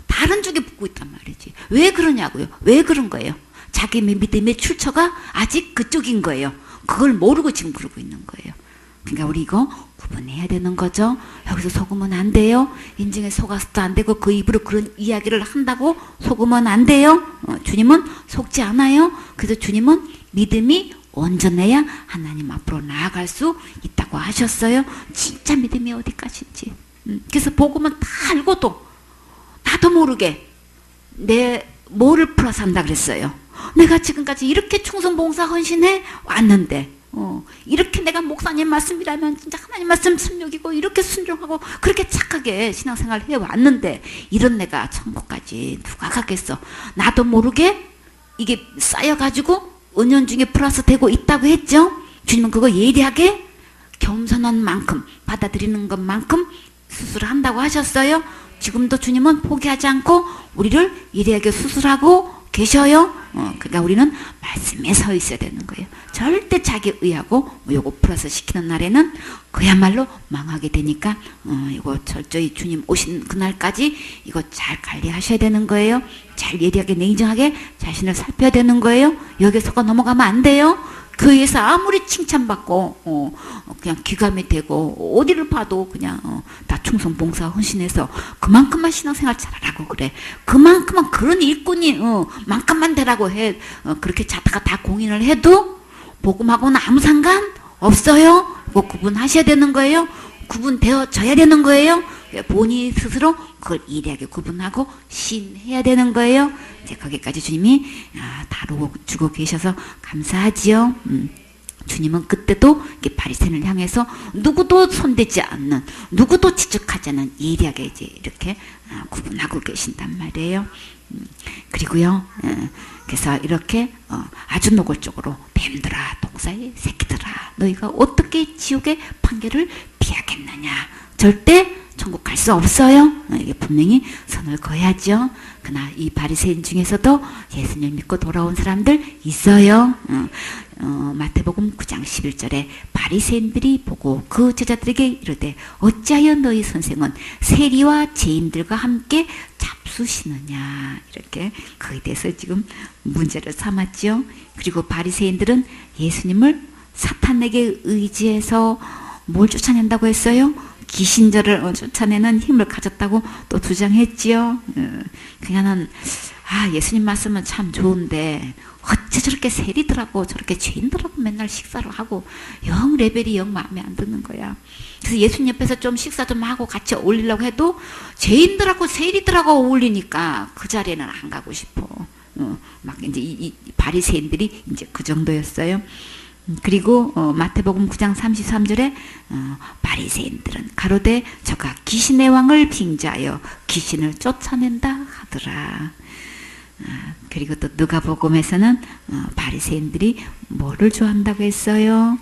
다른 쪽에 붙고 있단 말이지. 왜 그러냐고요. 왜 그런 거예요. 자기 믿음의 출처가 아직 그쪽인 거예요. 그걸 모르고 지금 그러고 있는 거예요. 그러니까 우리 이거 구분해야 되는 거죠. 여기서 속으면 안 돼요. 인증에 속아서도 안 되고 그 입으로 그런 이야기를 한다고 속으면 안 돼요. 주님은 속지 않아요. 그래서 주님은 믿음이 온전해야 하나님 앞으로 나아갈 수 있다고 하셨어요. 진짜 믿음이 어디까지인지. 그래서 복음은 다 알고도 나도 모르게 내 뭐를 풀어서 한다 그랬어요. 내가 지금까지 이렇게 충성봉사 헌신해 왔는데 이렇게 내가 목사님 말씀이라면 진짜 하나님 말씀 순종이고 이렇게 순종하고 그렇게 착하게 신앙생활 해왔는데 이런 내가 천국까지 누가 가겠어. 나도 모르게 이게 쌓여가지고 은연중에 플러스 되고 있다고 했죠. 주님은 그거 예리하게 겸손한 만큼 받아들이는 것만큼 수술한다고 하셨어요. 지금도 주님은 포기하지 않고 우리를 예리하게 수술하고 계셔요. 그러니까 우리는 말씀에 서 있어야 되는 거예요. 절대 자기 의하고 요거 플러스 시키는 날에는 그야말로 망하게 되니까 이거 철저히 주님 오신 그날까지 이거 잘 관리하셔야 되는 거예요. 잘 예리하게 냉정하게 자신을 살펴야 되는 거예요. 여기서가 넘어가면 안 돼요. 교회에서 아무리 칭찬받고 그냥 기감이 되고 어디를 봐도 그냥 다 충성봉사 헌신해서 그만큼만 신앙생활 잘하라고 그래. 그만큼만 그런 일꾼이 만큼만 되라고 해. 그렇게 자다가 다 공인을 해도 복음하고는 아무 상관 없어요. 그거 구분하셔야 되는 거예요. 구분되어져야 되는 거예요. 본인 스스로 그걸 예리하게 구분하고 신해야 되는 거예요. 이제 거기까지 주님이 다루고 주고 계셔서 감사하지요. 주님은 그때도 바리새인을 향해서 누구도 손대지 않는, 누구도 지적하지 않는 예리하게 이제 이렇게 구분하고 계신단 말이에요. 그리고요, 그래서 이렇게 아주 노골적으로 뱀들아, 독사의 새끼들아, 너희가 어떻게 지옥의 판결을 피하겠느냐? 절대 천국 갈 수 없어요. 이게 분명히 선을 그어야죠. 그러나 이 바리새인 중에서도 예수님을 믿고 돌아온 사람들 있어요. 마태복음 9장 11절에 바리새인들이 보고 그 제자들에게 이르되 어찌하여 너희 선생은 세리와 죄인들과 함께 잡수시느냐, 이렇게 그에 대해서 지금 문제를 삼았죠. 그리고 바리새인들은 예수님을 사탄에게 의지해서 뭘 쫓아낸다고 했어요? 귀신들을 쫓아내는 힘을 가졌다고 또 주장했지요. 그냥은 예수님 말씀은 참 좋은데 어째 저렇게 세리들하고 저렇게 죄인들하고 맨날 식사를 하고 영 레벨이 영 마음에 안 드는 거야. 그래서 예수님 옆에서 좀 식사 좀 하고 같이 어울리려고 해도 죄인들하고 세리들하고 어울리니까 그 자리에는 안 가고 싶어. 막 이제 이 바리새인들이 이제 그 정도였어요. 그리고 마태복음 9장 33절에 바리새인들은 가로되 저가 귀신의 왕을 빙자하여 귀신을 쫓아낸다 하더라. 그리고 또 누가복음에서는 바리새인들이 뭐를 좋아한다고 했어요?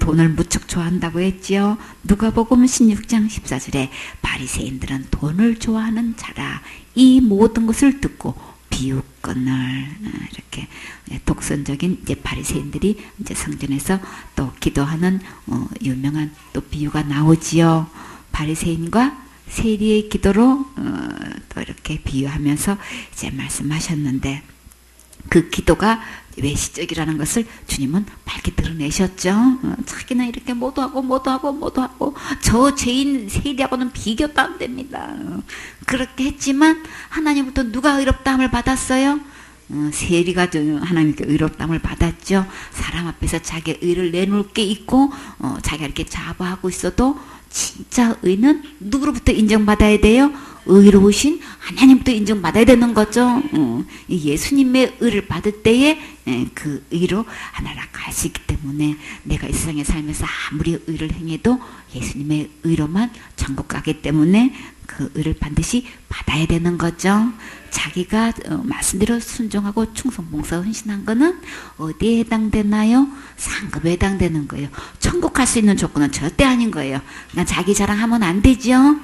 돈을 무척 좋아한다고 했지요. 누가복음 16장 14절에 바리새인들은 돈을 좋아하는 자라 이 모든 것을 듣고 비웃건을, 이렇게 독선적인 이제 바리새인들이 이제 성전에서 또 기도하는 유명한 또 비유가 나오지요. 바리새인과 세리의 기도로 또 이렇게 비유하면서 이제 말씀하셨는데 그 기도가 외시적이라는 것을 주님은 밝게 드러내셨죠. 자기는 이렇게 모두하고 저 죄인 세리하고는 비교도 안 됩니다. 그렇게 했지만 하나님부터 누가 의롭다함을 받았어요? 세리가 하나님께 의롭다함을 받았죠. 사람 앞에서 자기의 의를 내놓을 게 있고 자기가 이렇게 자부하고 있어도 진짜 의는 누구로부터 인정받아야 돼요? 의로우신 하나님도 인정받아야 되는 거죠. 이 예수님의 의를 받을 때에 그 의로 하나라 갈 수 있기 때문에 내가 이 세상에 살면서 아무리 의를 행해도 예수님의 의로만 천국 가기 때문에 그 의를 반드시 받아야 되는 거죠. 자기가 말씀대로 순종하고 충성, 봉사, 헌신한 거는 어디에 해당되나요? 상급에 해당되는 거예요. 천국 갈 수 있는 조건은 절대 아닌 거예요. 그냥 자기 자랑하면 안 되죠.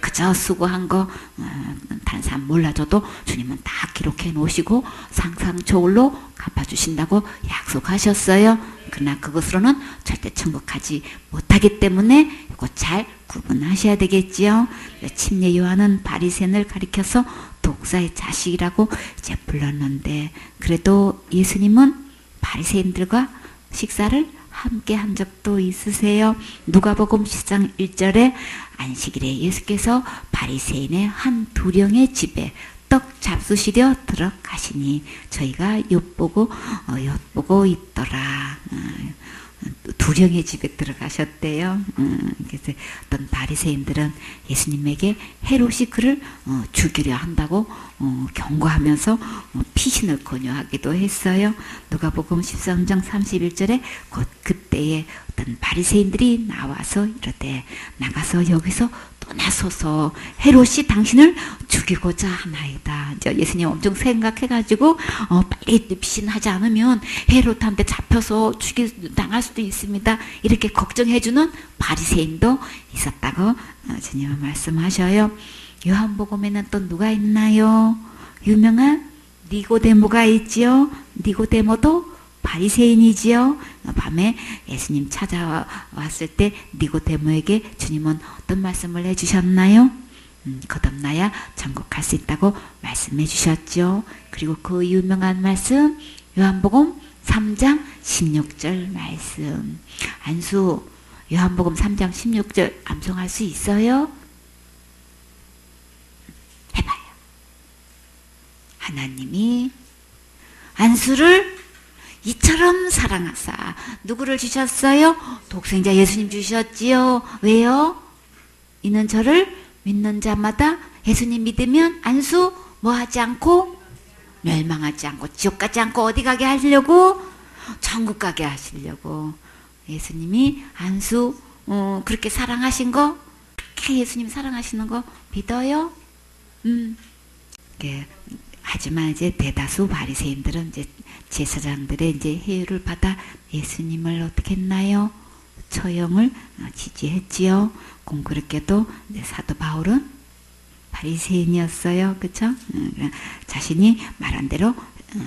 그저 수고한 거 다른 사람 몰라줘도 주님은 다 기록해 놓으시고 상상초월로 갚아주신다고 약속하셨어요. 그러나 그것으로는 절대 천국 가지 못하기 때문에 이거 잘 구분하셔야 되겠지요. 침례 요한은 바리새인을 가리켜서 독사의 자식이라고 이제 불렀는데 그래도 예수님은 바리새인들과 식사를 함께 한 적도 있으세요. 누가복음 10장 1절에 안식일에 예수께서 바리새인의 한 두령의 집에 떡 잡수시려 들어가시니 저희가 엿보고 있더라. 두령의 집에 들어가셨대요. 그래서 어떤 바리새인들은 예수님에게 헤롯이 그를 죽이려 한다고 경고하면서 피신을 권유하기도 했어요. 누가복음 13장 31절에 곧 그때에 어떤 바리새인들이 나와서 이르되 나가서 여기서 떠나소서 헤롯이 당신을 죽이고자 하나이다. 예수님 엄청 생각해가지고 빨리 피신하지 않으면 헤롯한테 잡혀서 당할 수도 있습니다. 이렇게 걱정해주는 바리새인도 있었다고 주님은 말씀하셔요. 요한복음에는 또 누가 있나요? 유명한 니고데모가 있지요. 니고데모도 바리새인이지요. 밤에 예수님 찾아왔을 때 니고데모에게 주님은 어떤 말씀을 해주셨나요? 거듭나야 천국 갈 수 있다고 말씀해 주셨죠. 그리고 그 유명한 말씀 요한복음 3장 16절 말씀. 안수 요한복음 3장 16절 암송할 수 있어요? 해봐요. 하나님이 안수를 이처럼 사랑하사 누구를 주셨어요? 독생자 예수님 주셨지요. 왜요? 이는 저를 믿는 자마다 예수님 믿으면 안수 뭐 하지 않고 멸망하지 않고 지옥 가지 않고 어디 가게 하시려고? 천국 가게 하시려고. 예수님이 안수 그렇게 사랑하신 거, 그렇게 예수님 사랑하시는 거 믿어요? 하지만 이제 대다수 바리새인들은 이제 제사장들의 이제 해유를 받아 예수님을 어떻게 했나요? 처형을 지지했지요. 공교롭게도 사도 바울은 바리새인이었어요. 그렇죠? 자신이 말한 대로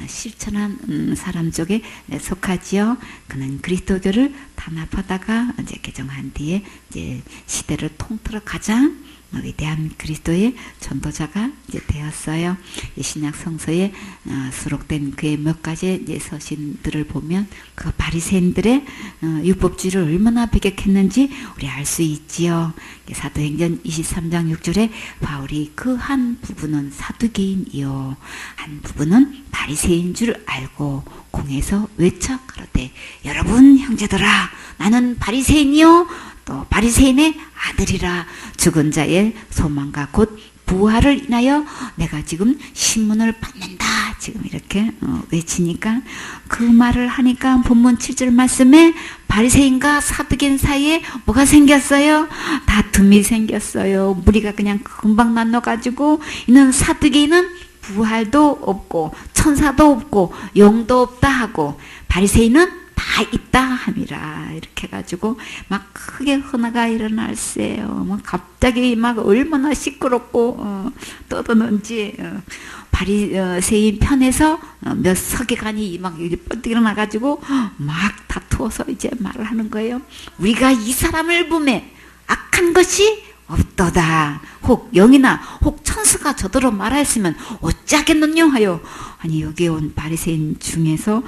실천한 사람 쪽에 속하지요. 그는 그리스도교를 단합하다가 이제 개정한 뒤에 이제 시대를 통틀어 가장 위대한 그리스도의 전도자가 이제 되었어요. 신약 성서에 수록된 그의 몇 가지 이제 서신들을 보면 그 바리새인들의 율법주의를 얼마나 배격했는지 우리 알 수 있지요. 사도행전 23장 6절에 바울이 그 한 부분은 사두개인이요 한 부분은 바리새인 줄 알고 공에서 외쳐 가로되 여러분 형제들아 나는 바리새인이요 또 바리새인의 아들이라 죽은 자의 소망과 곧 부활을 인하여 내가 지금 신문을 받는다. 지금 이렇게 외치니까 그 말을 하니까 본문 7절 말씀에 바리새인과 사두개인 사이에 뭐가 생겼어요? 다툼이 생겼어요. 무리가 그냥 금방 나눠가지고 이는 사두개인은 부활도 없고 천사도 없고 영도 없다 하고 바리새인은 다 있다 함이라 이렇게 해가지고 막 크게 헌화가 일어날세요. 막 갑자기 막 얼마나 시끄럽고 떠드는지 바리새인 편에서 몇 서기관이 막 뻗 일어나가지고 막 다투어서 이제 말을 하는 거예요. 우리가 이 사람을 보매 악한 것이 없도다. 혹 영이나 혹 천사가 저더러 말하였으면 어찌하겠느냐 하여. 아니 여기 온 바리새인 중에서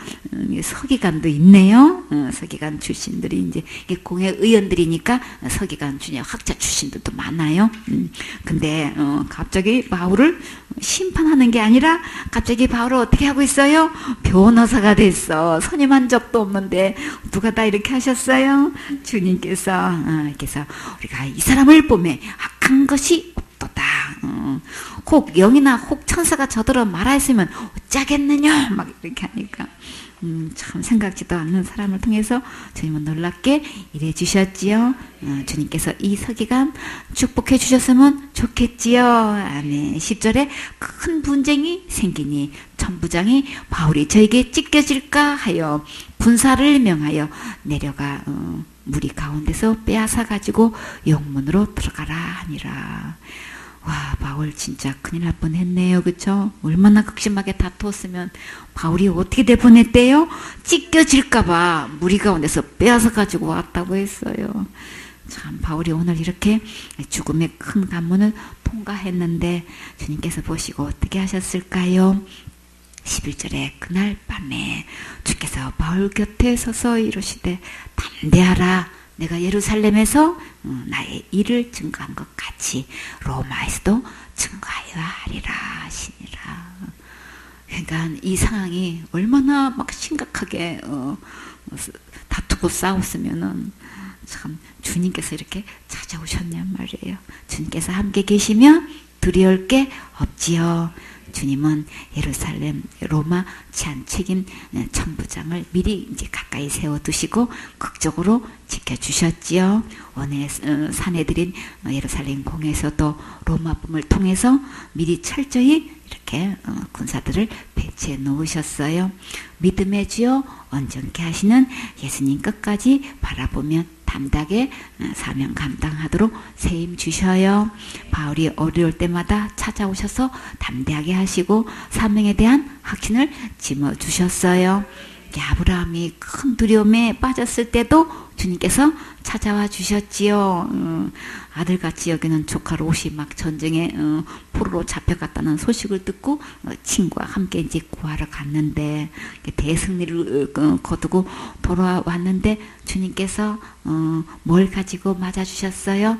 서기관도 있네요. 서기관 출신들이 이제 공회 의원들이니까 서기관 중에 학자 출신들도 많아요. 근데 갑자기 바울을 심판하는 게 아니라 갑자기 바울을 어떻게 하고 있어요? 변호사가 됐어. 선임한 적도 없는데 누가 다 이렇게 하셨어요? 주님께서 그래서 우리가 이 사람을 보매 악한 것이 없도다. 혹 영이나 혹 천사가 저더러 말하였으면 어쩌겠느냐 막 이렇게 하니까 참 생각지도 않는 사람을 통해서 주님은 놀랍게 일해 주셨지요. 주님께서 이 서기관 축복해 주셨으면 좋겠지요. 아멘. 10절에 큰 분쟁이 생기니 천부장이 바울이 저에게 찢겨질까 하여 군사를 명하여 내려가 무리 가운데서 빼앗아 가지고 영문으로 들어가라 하니라. 와, 바울 진짜 큰일 날 뻔했네요. 그쵸? 얼마나 극심하게 다투었으면 바울이 어떻게 될 뻔했대요? 찢겨질까봐 무리 가운데서 빼앗아 가지고 왔다고 했어요. 참 바울이 오늘 이렇게 죽음의 큰 관문을 통과했는데 주님께서 보시고 어떻게 하셨을까요? 11절에 그날 밤에 주께서 바울 곁에 서서 이르시되 담대하라. 내가 예루살렘에서 나의 일을 증거한 것 같이 로마에서도 증거하여 하리라 하시니라. 그러니까 이 상황이 얼마나 막 심각하게 다투고 싸웠으면은 참 주님께서 이렇게 찾아오셨냔 말이에요. 주님께서 함께 계시면 두려울 게 없지요. 주님은 예루살렘 로마 치안 책임 천부장을 미리 이제 가까이 세워두시고 극적으로 지켜주셨지요. 오늘 사내들인 예루살렘 공에서도 로마범을 통해서 미리 철저히 이렇게 군사들을 배치해 놓으셨어요. 믿음의 주여 온전케 하시는 예수님 끝까지 바라보면 담대하게 사명 감당하도록 세임 주셔요. 바울이 어려울 때마다 찾아오셔서 담대하게 하시고 사명에 대한 확신을 짊어 주셨어요. 아브라함이 큰 두려움에 빠졌을 때도 주님께서 찾아와 주셨지요. 아들같이 여기는 조카 롯이 막 전쟁에 포로로 잡혀갔다는 소식을 듣고 친구와 함께 이제 구하러 갔는데 대승리를 거두고 돌아왔는데 주님께서 뭘 가지고 맞아주셨어요?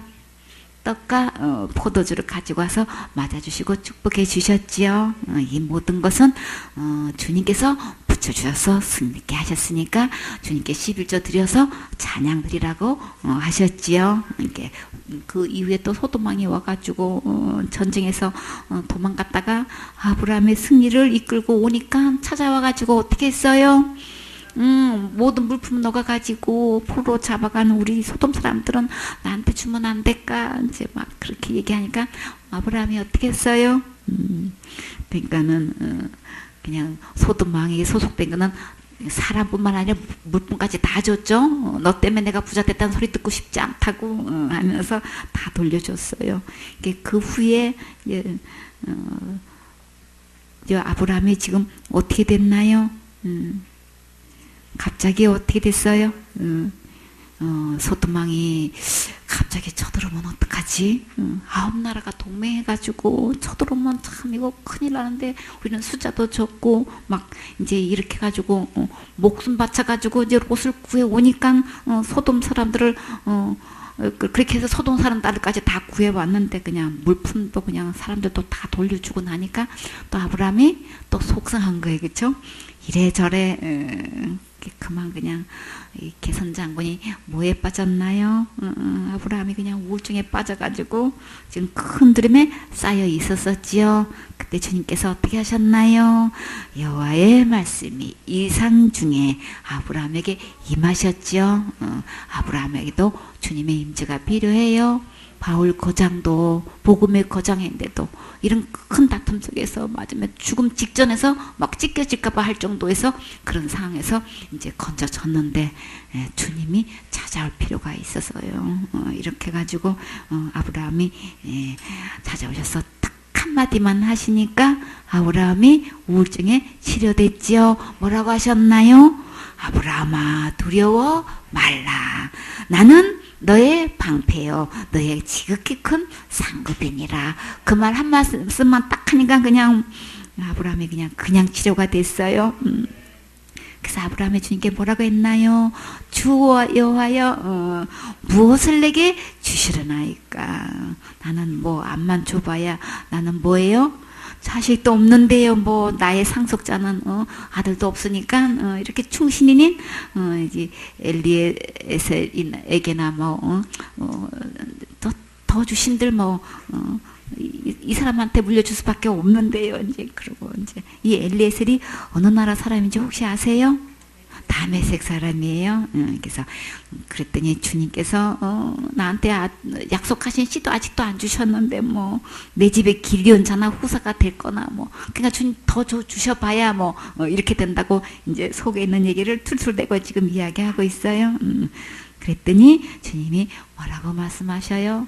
떡과 포도주를 가지고 와서 맞아주시고 축복해 주셨지요. 이 모든 것은 주님께서 붙여주셔서 승리케 하셨으니까 주님께 11조 드려서 찬양 드리라고 하셨지요. 이렇게 그 이후에 또 소돔왕이 와가지고 전쟁에서 도망갔다가 아브라함의 승리를 이끌고 오니까 찾아와가지고 어떻게 했어요? 모든 물품 넣어가지고 포로 잡아가는 우리 소돔 사람들은 나한테 주면 안 될까? 이제 막 그렇게 얘기하니까 아브라함이 어떻게 했어요? 그러니까는 그냥 소돔 왕에게 소속된 거는 사람뿐만 아니라 물품까지 다 줬죠. 너 때문에 내가 부자 됐다는 소리 듣고 싶지 않다고 하면서 다 돌려줬어요. 그 후에 아브라함이 지금 어떻게 됐나요? 갑자기 어떻게 됐어요? 소돔왕이 갑자기 쳐들어오면 어떡하지? 9나라가 동맹해가지고 쳐들어오면 참 이거 큰일 나는데 우리는 숫자도 적고 막 이제 이렇게 해가지고 목숨 바쳐가지고 이제 롯을 구해오니까 소돔 사람들을 그렇게 해서 소돔 사람들까지 다 구해왔는데 그냥 물품도 그냥 사람들도 다 돌려주고 나니까 또 아브라함이 또 속상한 거예요. 그쵸? 이래저래 그만 그냥 개선 장군이 뭐에 빠졌나요? 아브라함이 그냥 우울증에 빠져가지고 지금 큰 두려움에 쌓여 있었었지요. 그때 주님께서 어떻게 하셨나요? 여호와의 말씀이 이상 중에 아브라함에게 임하셨지요. 아브라함에게도 주님의 임재가 필요해요. 바울 거장도 복음의 거장인데도 이런 큰 다툼 속에서 맞으면 죽음 직전에서 막 찢겨질까봐 할 정도에서 그런 상황에서 이제 건져졌는데 주님이 찾아올 필요가 있어서요. 이렇게 가지고 아브라함이 찾아오셔서 딱 한마디만 하시니까 아브라함이 우울증에 치료됐지요. 뭐라고 하셨나요? 아브라함아 두려워 말라. 나는 너의 방패요. 너의 지극히 큰 상급이니라. 그 말 한 말씀만 딱 하니까 그냥 아브라함이 그냥 치료가 됐어요. 그래서 아브라함의 주님께 뭐라고 했나요? 주와 여호와여 무엇을 내게 주시려나이까. 나는 뭐 암만 줘봐야 나는 뭐예요? 자식도 없는데요. 뭐 나의 상속자는 아들도 없으니까 이렇게 충신인 이제 엘리에셀에게나 더 주신들 이 사람한테 물려줄 수밖에 없는데요. 이제 그러고 이제 이 엘리에셀이 어느 나라 사람인지 혹시 아세요? 다메섹 사람이에요. 그래서 그랬더니 주님께서 나한테 약속하신 씨도 아직도 안 주셨는데 뭐 내 집에 기리온자나 후사가 될 거나 뭐 그러니까 주님 더 주셔봐야 뭐 이렇게 된다고 이제 속에 있는 얘기를 툴툴대고 지금 이야기하고 있어요. 그랬더니 주님이 뭐라고 말씀하셔요?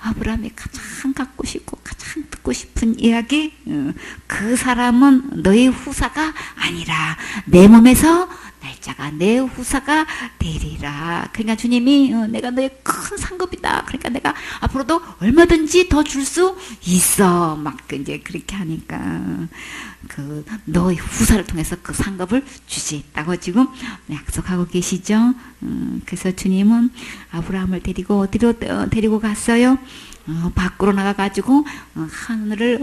아브라함이 가장 갖고 싶고 가장 듣고 싶은 이야기, 그 사람은 너의 후사가 아니라 내 몸에서 날짜가 내 후사가 되리라. 그러니까 주님이 내가 너의 큰 상급이다. 그러니까 내가 앞으로도 얼마든지 더 줄 수 있어. 막 이제 그렇게 하니까 그 너의 후사를 통해서 그 상급을 주시겠다고 지금 약속하고 계시죠. 그래서 주님은 아브라함을 데리고 어디로 데리고 갔어요? 밖으로 나가가지고 하늘을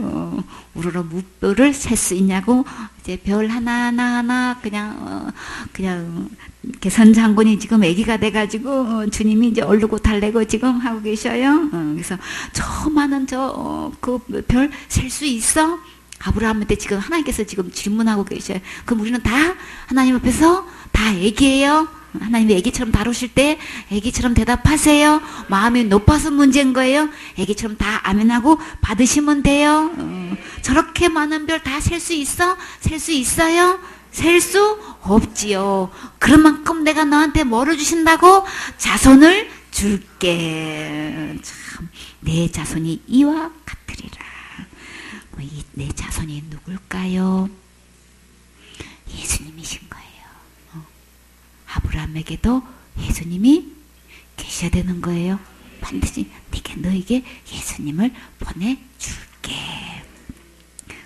우러러 무뼈를 셀 수 있냐고 이제 별 하나 그냥 개선 장군이 지금 아기가 돼가지고 주님이 이제 얼르고 달래고 지금 하고 계셔요. 그래서 저 많은 그 별 셀 수 있어? 아브라함한테 지금 하나님께서 지금 질문하고 계셔요. 그럼 우리는 다 하나님 앞에서 다 아기예요. 하나님이 아기처럼 다루실 때 아기처럼 대답하세요. 마음이 높아서 문제인 거예요. 아기처럼 다 아멘하고 받으시면 돼요. 저렇게 많은 별 다 셀 수 있어? 셀 수 있어요? 셀 수 없지요. 그런 만큼 내가 너한테 뭐를 주신다고? 자손을 줄게. 참, 내 자손이 이와 같으리라. 내 자손이 누굴까요? 예수님이신 거예요. 아브라함에게도 예수님이 계셔야 되는 거예요. 반드시 너에게 예수님을 보내줄게.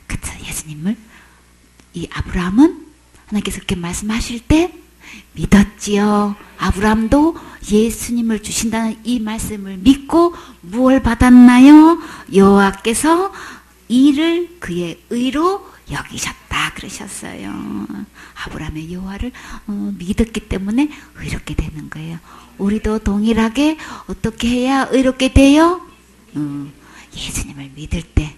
그쵸? 예수님을 이 아브라함은 하나님께서 그렇게 말씀하실 때 믿었지요. 아브라함도 예수님을 주신다는 이 말씀을 믿고 무엇을 받았나요? 여호와께서 이를 그의 의로 여기셨다 그러셨어요. 아브라함의 여호와를 믿었기 때문에 의롭게 되는 거예요. 우리도 동일하게 어떻게 해야 의롭게 돼요? 예수님을 믿을 때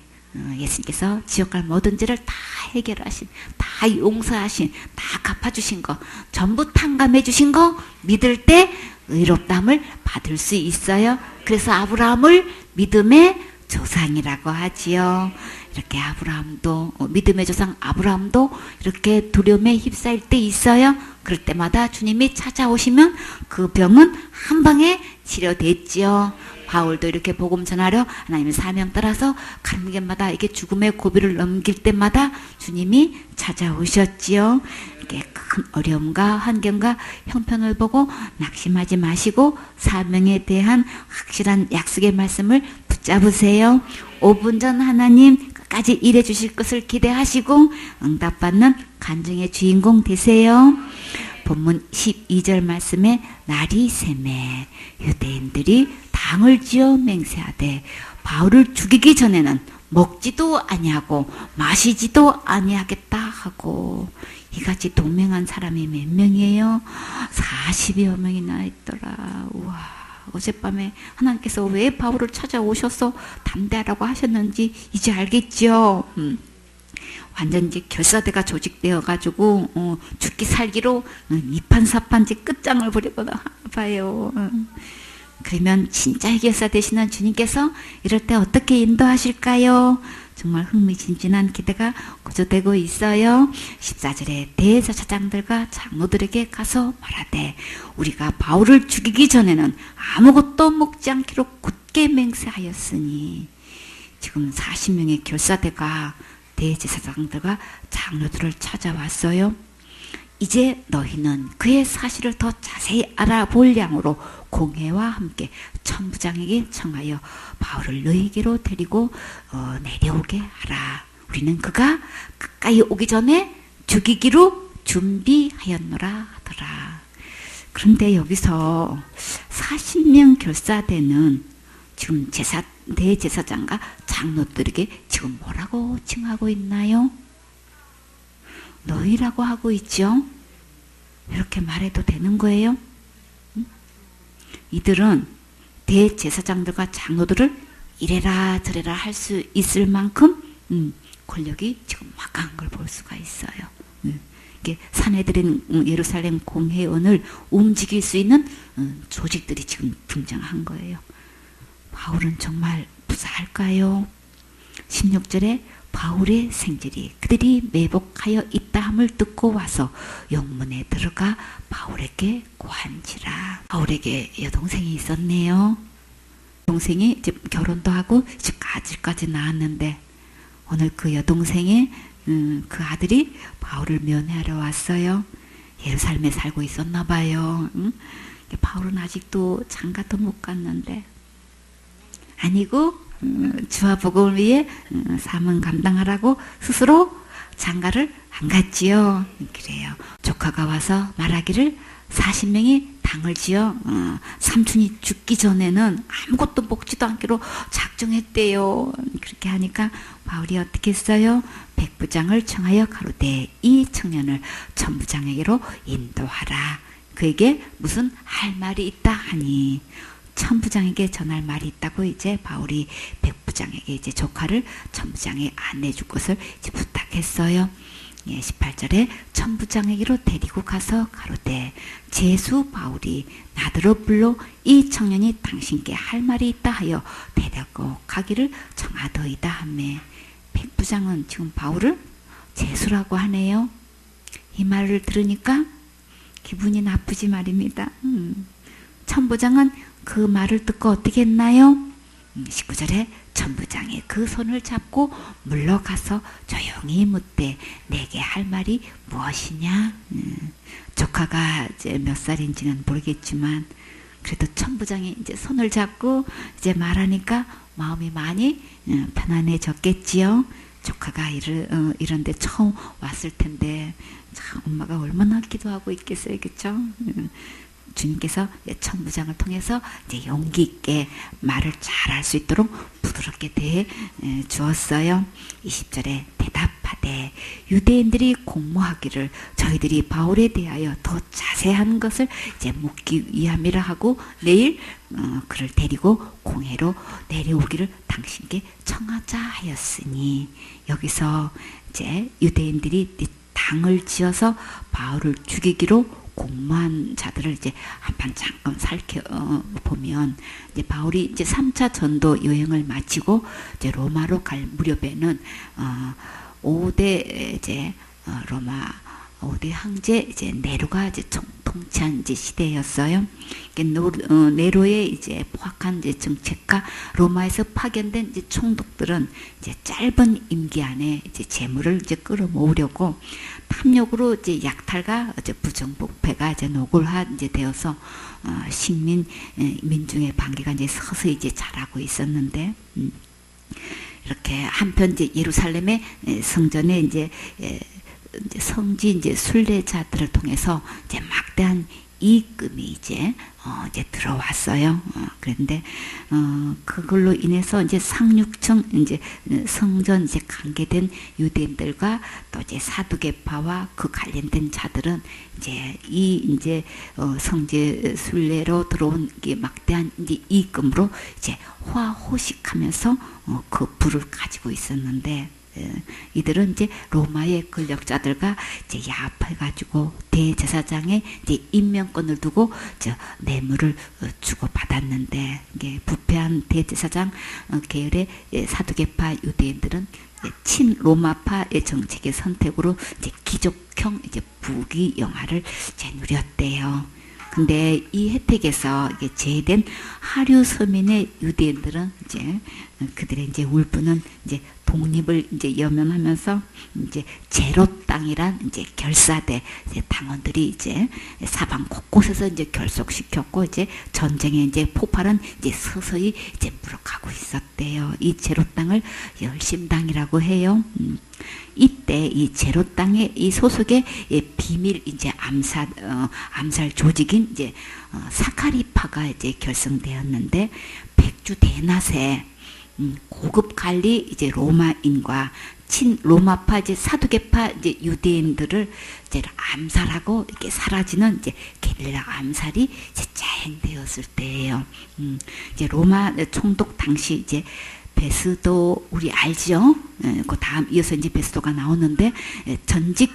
예수님께서 지옥 갈 모든 죄를 다 해결하신, 다 용서하신, 다 갚아주신 거, 전부 탕감해 주신 거 믿을 때 의롭담을 받을 수 있어요. 그래서 아브라함을 믿음의 조상이라고 하지요. 이렇게 아브라함도 믿음의 조상 아브라함도 이렇게 두려움에 휩싸일 때 있어요. 그럴 때마다 주님이 찾아오시면 그 병은 한 방에 치료됐지요. 바울도 이렇게 복음 전하려 하나님의 사명 따라서 가는 길마다 이렇게 죽음의 고비를 넘길 때마다 주님이 찾아오셨지요. 이렇게 큰 어려움과 환경과 형편을 보고 낙심하지 마시고 사명에 대한 확실한 약속의 말씀을 붙잡으세요. 5분 전 하나님 끝까지 일해 주실 것을 기대하시고 응답받는 간증의 주인공 되세요. 본문 12절 말씀에 날이 새매 유대인들이 당을 지어 맹세하되 바울을 죽이기 전에는 먹지도 아니하고 마시지도 아니하겠다 하고 이같이 동맹한 사람이 몇 명이에요? 40여 명이나 있더라. 우와. 어젯밤에 하나님께서 왜 바울을 찾아오셔서 담대하라고 하셨는지 이제 알겠죠? 완전 이제 결사대가 조직되어 가지고 죽기 살기로 이판사판지 끝장을 보려고 봐요. 그러면 진짜 해결사 되시는 주님께서 이럴 때 어떻게 인도하실까요? 정말 흥미진진한 기대가 고조되고 있어요. 14절에 대제사장들과 장로들에게 가서 말하되 우리가 바울을 죽이기 전에는 아무것도 먹지 않기로 굳게 맹세하였으니 지금 40명의 결사대가 대제사장들과 장로들을 찾아왔어요. 이제 너희는 그의 사실을 더 자세히 알아볼 양으로 공회와 함께 천부장에게 청하여 바울을 너희에게로 데리고 내려오게 하라. 우리는 그가 가까이 오기 전에 죽이기로 준비하였노라 하더라. 그런데 여기서 40명 결사대는 지금 대제사장과 장로들에게 지금 뭐라고 칭하고 있나요? 너희라고 하고 있죠? 이렇게 말해도 되는 거예요? 이들은 대제사장들과 장로들을 이래라 저래라 할 수 있을 만큼 권력이 지금 막강한 걸 볼 수가 있어요. 이게 사내들인 예루살렘 공회원을 움직일 수 있는 조직들이 지금 등장한 거예요. 바울은 정말 무사할까요? 16절에 바울의 생질이 그들이 매복하여 있다함을 듣고 와서 영문에 들어가 바울에게 고한지라. 바울에게 여동생이 있었네요. 동생이 이제 결혼도 하고 지금 아들까지 낳았는데 오늘 그 여동생의 그 아들이 바울을 면회하러 왔어요. 예루살렘에 살고 있었나 봐요. 바울은 아직도 장가도 못 갔는데 아니고 주와 복음을 위해 사명 감당하라고 스스로 장가를 안 갔지요. 그래요. 조카가 와서 말하기를 40명이 당을 지어 삼촌이 죽기 전에는 아무것도 먹지도 않기로 작정했대요. 그렇게 하니까 바울이 어떻게 했어요? 백부장을 청하여 가로되 이 청년을 천부장에게로 인도하라. 그에게 무슨 할 말이 있다 하니 천부장에게 전할 말이 있다고 이제 바울이 백부장에게 이제 조카를 천부장에 안내줄 것을 이제 부탁했어요. 18절에 천부장에게로 데리고 가서 가로되 제수 바울이 나더러 불러 이 청년이 당신께 할 말이 있다 하여 데리고 가기를 청하더이다 하매 백부장은 지금 바울을 제수라고 하네요. 이 말을 들으니까 기분이 나쁘지 말입니다. 천부장은 그 말을 듣고 어떻게 했나요? 19절에 천부장이 그 손을 잡고 물러가서 조용히 묻되 내게 할 말이 무엇이냐? 조카가 이제 몇 살인지는 모르겠지만 그래도 천부장이 이제 손을 잡고 이제 말하니까 마음이 많이 편안해졌겠지요. 조카가 이런데 처음 왔을 텐데 참 엄마가 얼마나 기도하고 있겠어요, 그렇죠? 주님께서 천부장을 통해서 이제 용기 있게 말을 잘할 수 있도록 부드럽게 대해 주었어요. 20절에 대답하되 유대인들이 공모하기를 저희들이 바울에 대하여 더 자세한 것을 이제 묻기 위함이라 하고 내일 그를 데리고 공회로 내려오기를 당신께 청하자 하였으니 여기서 이제 유대인들이 당을 지어서 바울을 죽이기로 공모한 자들을 이제 한번 잠깐 살펴보면 이제 바울이 이제 3차 전도 여행을 마치고 이제 로마로 갈 무렵에는 5대 이제 로마 5대 황제 이제 네로가 이제 통치한 이제 시대였어요. 네로의 이제 포악한 이제 정책과 로마에서 파견된 이제 총독들은 이제 짧은 임기 안에 이제 재물을 이제 끌어모으려고 탐욕으로 이제 약탈과 이제 부정부패가 이제 노골화 이제 되어서 민중의 반기가 이제 서서히 이제 자라고 있었는데 이렇게 한편 이제 예루살렘의 성전에 이제 성지 이제 순례자들을 통해서 이제 막대한 이익금이 이제 들어왔어요. 그런데 그걸로 인해서 이제 상륙청 이제 성전 이제 관계된 유대인들과 또 이제 사두개파와 그 관련된 자들은 이제 성지 순례로 들어온 게 막대한 이제 이익금으로 이제 호화호식하면서 그 부를 가지고 있었는데. 이들은 이제 로마의 권력자들과 이제 야합해가지고 대제사장의 이제 임명권을 두고 뇌물을 주고 받았는데 이게 부패한 대제사장 계열의 사두개파 유대인들은 친 로마파의 정책의 선택으로 이제 귀족형 이제 부귀 영화를 이제 누렸대요. 근데 이 혜택에서 이게 제외된 하류 서민의 유대인들은 이제 그들의 이제 울분은 이제 독립을 이제 염원하면서 이제 제로 땅이란 이제 결사대 이제 당원들이 이제 사방 곳곳에서 이제 결속시켰고 이제 전쟁의 이제 폭발은 이제 서서히 이제 물어가고 있었대요. 이 제로 땅을 열심당이라고 해요. 이때 이 제로 땅의 이 소속의 비밀 이제 암살 조직인 이제 사카리파가 이제 결성되었는데 백주 대낮에 고급 관리 이제 로마인과 친 로마파 이제 사두개파 이제 유대인들을 이제 암살하고 이렇게 사라지는 이제 게릴라 암살이 이제 자행되었을 때예요. 이제 로마 총독 당시 이제 베스도 우리 알죠? 그 다음 이어서 이제 베스도가 나오는데 전직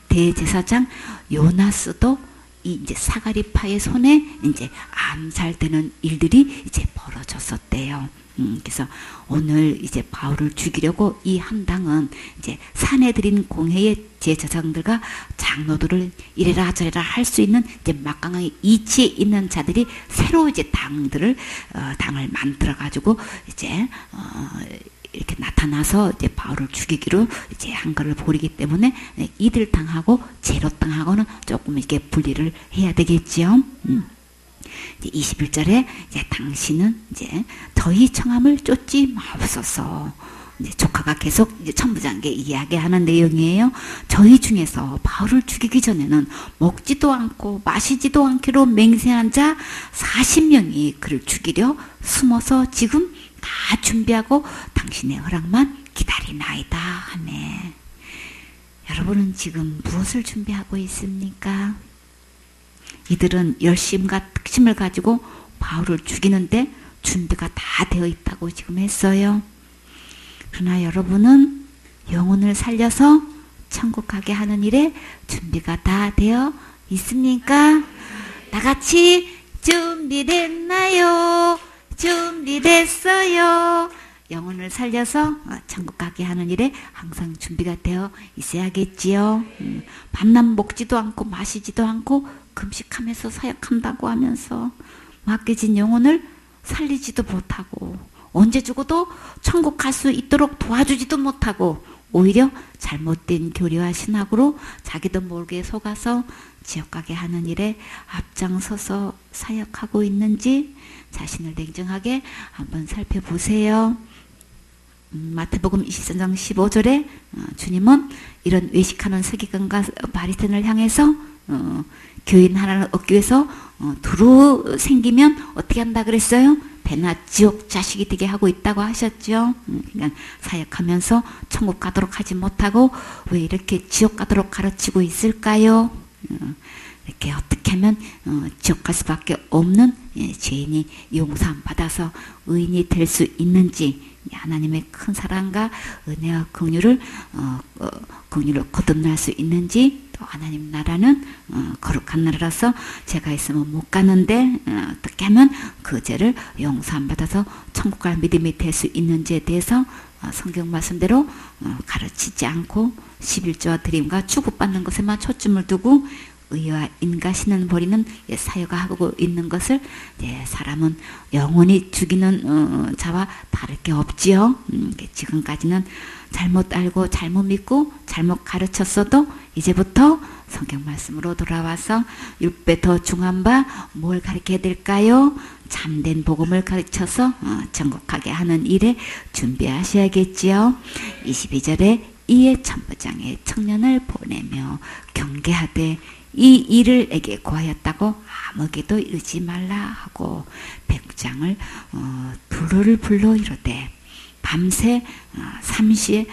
대제사장 요나스도 이 이제 사가리파의 손에 이제 암살되는 일들이 이제 벌어졌었대요. 그래서 오늘 이제 바울을 죽이려고 이 한 당은 이제 산에 들인 공회의 제사장들과 장로들을 이래라 저래라 할 수 있는 이제 막강하게 이치에 있는 자들이 새로 이제 당을 만들어 가지고 이제 이렇게 나타나서 이제 바울을 죽이기로 이제 한 거를 보이기 때문에 이들 당하고 제로 당하고는 조금 이렇게 분리를 해야 되겠지요. 이제 21절에 이제 당신은 이제 저희 청함을 쫓지 마옵소서. 이제 조카가 계속 이제 천부장에게 이야기하는 내용이에요. 저희 중에서 바울을 죽이기 전에는 먹지도 않고 마시지도 않기로 맹세한 자 40명이 그를 죽이려 숨어서 지금 다 준비하고 당신의 허락만 기다리나이다 하네. 여러분은 지금 무엇을 준비하고 있습니까? 이들은 열심과 특심을 가지고 바울을 죽이는데 준비가 다 되어 있다고 지금 했어요. 그러나 여러분은 영혼을 살려서 천국 가게 하는 일에 준비가 다 되어 있습니까? 다 같이 준비됐나요? 준비됐어요. 영혼을 살려서 천국 가게 하는 일에 항상 준비가 되어 있어야겠지요. 밤낮 먹지도 않고 마시지도 않고 금식하면서 사역한다고 하면서 맡겨진 영혼을 살리지도 못하고 언제 죽어도 천국 갈 수 있도록 도와주지도 못하고 오히려 잘못된 교리와 신학으로 자기도 모르게 속아서 지옥 가게 하는 일에 앞장서서 사역하고 있는지 자신을 냉정하게 한번 살펴보세요. 마태복음 23장 15절에 주님은 이런 외식하는 서기관과 바리새인을 향해서 교인 하나를 얻기 위해서 두루 생기면 어떻게 한다 그랬어요? 배나 지옥 자식이 되게 하고 있다고 하셨죠. 그러니까 사역하면서 천국 가도록 하지 못하고 왜 이렇게 지옥 가도록 가르치고 있을까요? 이렇게 어떻게 하면 지옥 갈 수밖에 없는 죄인이 용서함 받아서 의인이 될 수 있는지 하나님의 큰 사랑과 은혜와 긍휼을 거듭날 수 있는지 또 하나님 나라는 거룩한 나라라서 제가 있으면 못 가는데 어떻게 하면 그 죄를 용서함 받아서 천국 갈 믿음이 될 수 있는지에 대해서 성경 말씀대로 가르치지 않고 11조와 드림과 주고받는 것에만 초점을 두고 의와 인가신을 버리는 사유가 하고 있는 것을 사람은 영원히 죽이는 자와 다를 게 없지요. 지금까지는 잘못 알고 잘못 믿고 잘못 가르쳤어도 이제부터 성경 말씀으로 돌아와서 6배 더 중한 바 뭘 가르쳐야 될까요? 참된 복음을 가르쳐서 전국하게 하는 일에 준비하셔야겠지요. 22절에 이에 천부장의 청년을 보내며 경계하되 이 일을 에게 구하였다고 아무에게도 이르지 말라 하고 백부장을 두루를 불러 이르되 밤새 3시에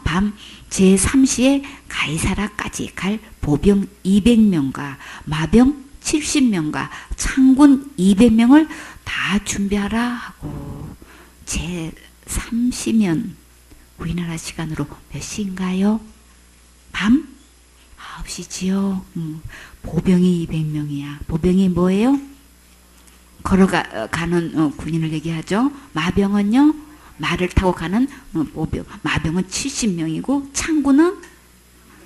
밤 제3시에 가이사라까지 갈 보병 200명과 마병 70명과 창군 200명을 다 준비하라 하고 제3시면 우리나라 시간으로 몇 시인가요? 밤 9시지요. 보병이 200명이야. 보병이 뭐예요? 걸어가는 군인을 얘기하죠. 마병은요, 말을 타고 가는 보병. 마병은 70명이고 창군은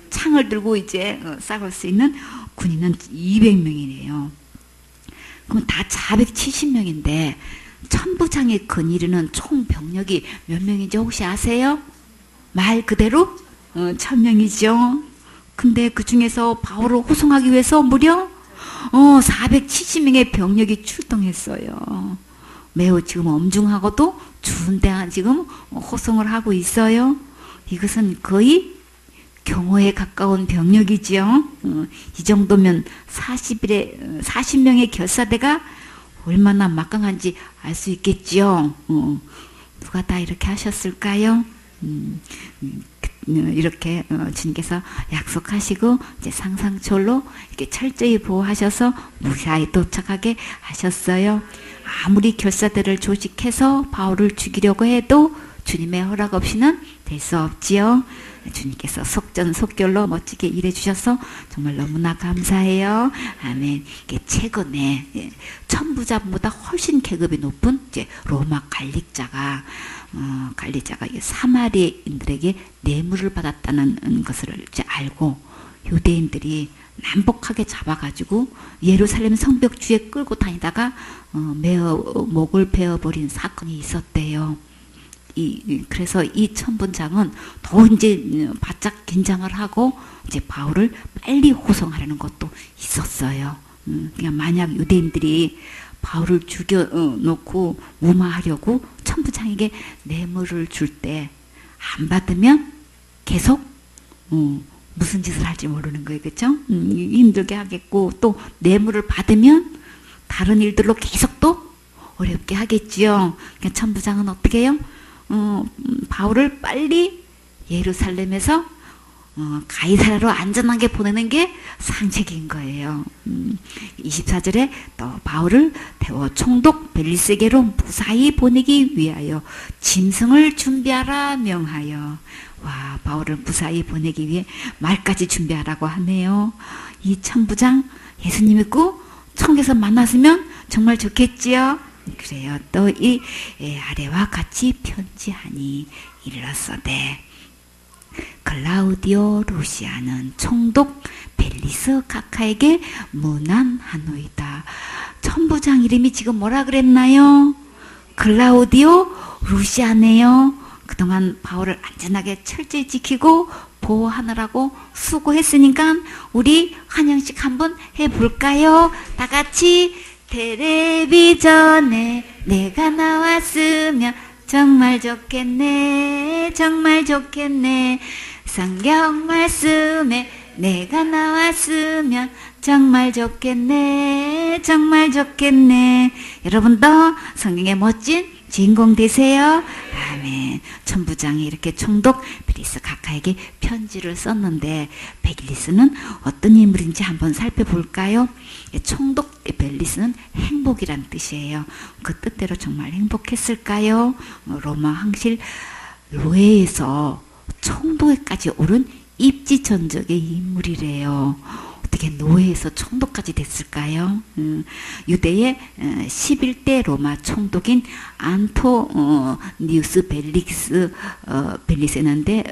창을 들고 이제 싸울 수 있는 군인은 200명이래요. 그럼 다 470명인데 천부장의 근이르는 총 병력이 몇 명인지 혹시 아세요? 말 그대로 1000명이죠. 근데 그 중에서 바울을 호송하기 위해서 무려 470명의 병력이 출동했어요. 매우 지금 엄중하고도 중대한 지금 호송을 하고 있어요. 이것은 거의 경호에 가까운 병력이지요. 이 정도면 40명의 결사대가 얼마나 막강한지 알 수 있겠지요. 누가 다 이렇게 하셨을까요? 이렇게 주님께서 약속하시고 이제 상상철로 이렇게 철저히 보호하셔서 무사히 도착하게 하셨어요. 아무리 결사대를 조직해서 바울을 죽이려고 해도 주님의 허락 없이는 될 수 없지요. 주님께서 속전속결로 멋지게 일해 주셔서 정말 너무나 감사해요. 아멘. 이게 최근에 천부장보다 훨씬 계급이 높은 이제 로마 관리자가 사마리아인들에게 뇌물을 받았다는 것을 이제 알고 유대인들이 난폭하게 잡아가지고 예루살렘 성벽 주위에 끌고 다니다가 목을 베어버린 사건이 있었대요. 그래서 이 천부장은 더 이제 바짝 긴장을 하고 이제 바울을 빨리 호송하려는 것도 있었어요. 그냥 만약 유대인들이 바울을 죽여놓고 무마하려고 천부장에게 뇌물을 줄 때 안 받으면 계속 무슨 짓을 할지 모르는 거예요. 그렇죠? 힘들게 하겠고 또 뇌물을 받으면 다른 일들로 계속 또 어렵게 하겠지요. 그러니까 천부장은 어떻게 해요? 바울을 빨리 예루살렘에서 가이사랴로 안전하게 보내는 게 상책인 거예요. 24절에 또 바울을 대워 총독 벨리스에게로 무사히 보내기 위하여 짐승을 준비하라 명하여. 와, 바울을 무사히 보내기 위해 말까지 준비하라고 하네요. 이 천부장 예수님 믿고 천국에서 만났으면 정말 좋겠지요. 그래요. 또 이 아래와 같이 편지하니 이르렀으되 클라우디오 루시아는 총독 벨리스 카카에게 문안하노이다. 천부장 이름이 지금 뭐라 그랬나요? 클라우디오 루시아네요. 그동안 바울을 안전하게 철저히 지키고 보호하느라고 수고했으니까 우리 한 형씩 한번 해볼까요? 다 같이 텔레비전에 내가 나왔으면 정말 좋겠네, 정말 좋겠네. 성경 말씀에 내가 나왔으면 정말 좋겠네, 정말 좋겠네. 여러분도 성경의 멋진 주인공 되세요. 아멘. 천부장이 이렇게 총독 벨리스 카카에게 편지를 썼는데 벨리스는 어떤 인물인지 한번 살펴볼까요? 총독 벨리스는 행복이란 뜻이에요. 그 뜻대로 정말 행복했을까요? 로마 황실 노예에서 총독에까지 오른 입지전적의 인물이래요. 어떻게 노예에서 총독까지 됐을까요? 유대의 11대 로마 총독인 안토니우스 벨리스였는데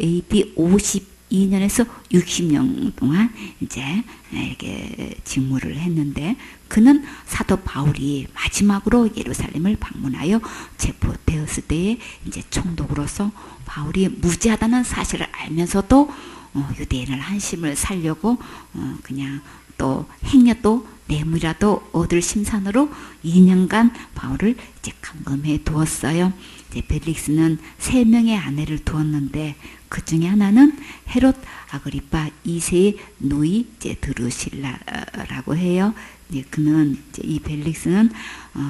AD 52년에서 60년 동안 이제 이렇게 직무를 했는데 그는 사도 바울이 마지막으로 예루살렘을 방문하여 체포되었을 때에 이제 총독으로서 바울이 무죄하다는 사실을 알면서도 유대인을 한심을 살려고 그냥 또 행여도 뇌물이라도 얻을 심산으로 2년간 바울을 이제 감금해 두었어요. 이제 벨릭스는 3명의 아내를 두었는데 그 중에 하나는 헤롯 아그리파 2세의 누이 이제 드루실라라고 해요. 이제 그는 이제 이 벨릭스는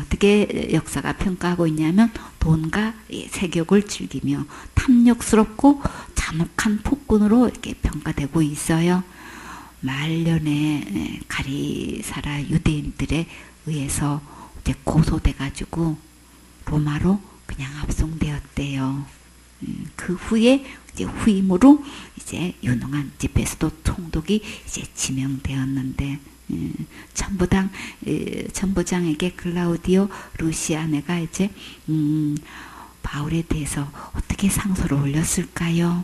어떻게 역사가 평가하고 있냐면 돈과 세욕을 즐기며 탐욕스럽고 잔혹한 폭군으로 이렇게 평가되고 있어요. 말년에 가리사라 유대인들에 의해서 이제 고소돼가지고 로마로 그냥 압송되었대요. 그 후에 이제 후임으로 이제 유능한 이제 베스도 총독이 이제 지명되었는데 천부장에게 클라우디오 루시아네가 이제 바울에 대해서 어떻게 상소를 올렸을까요?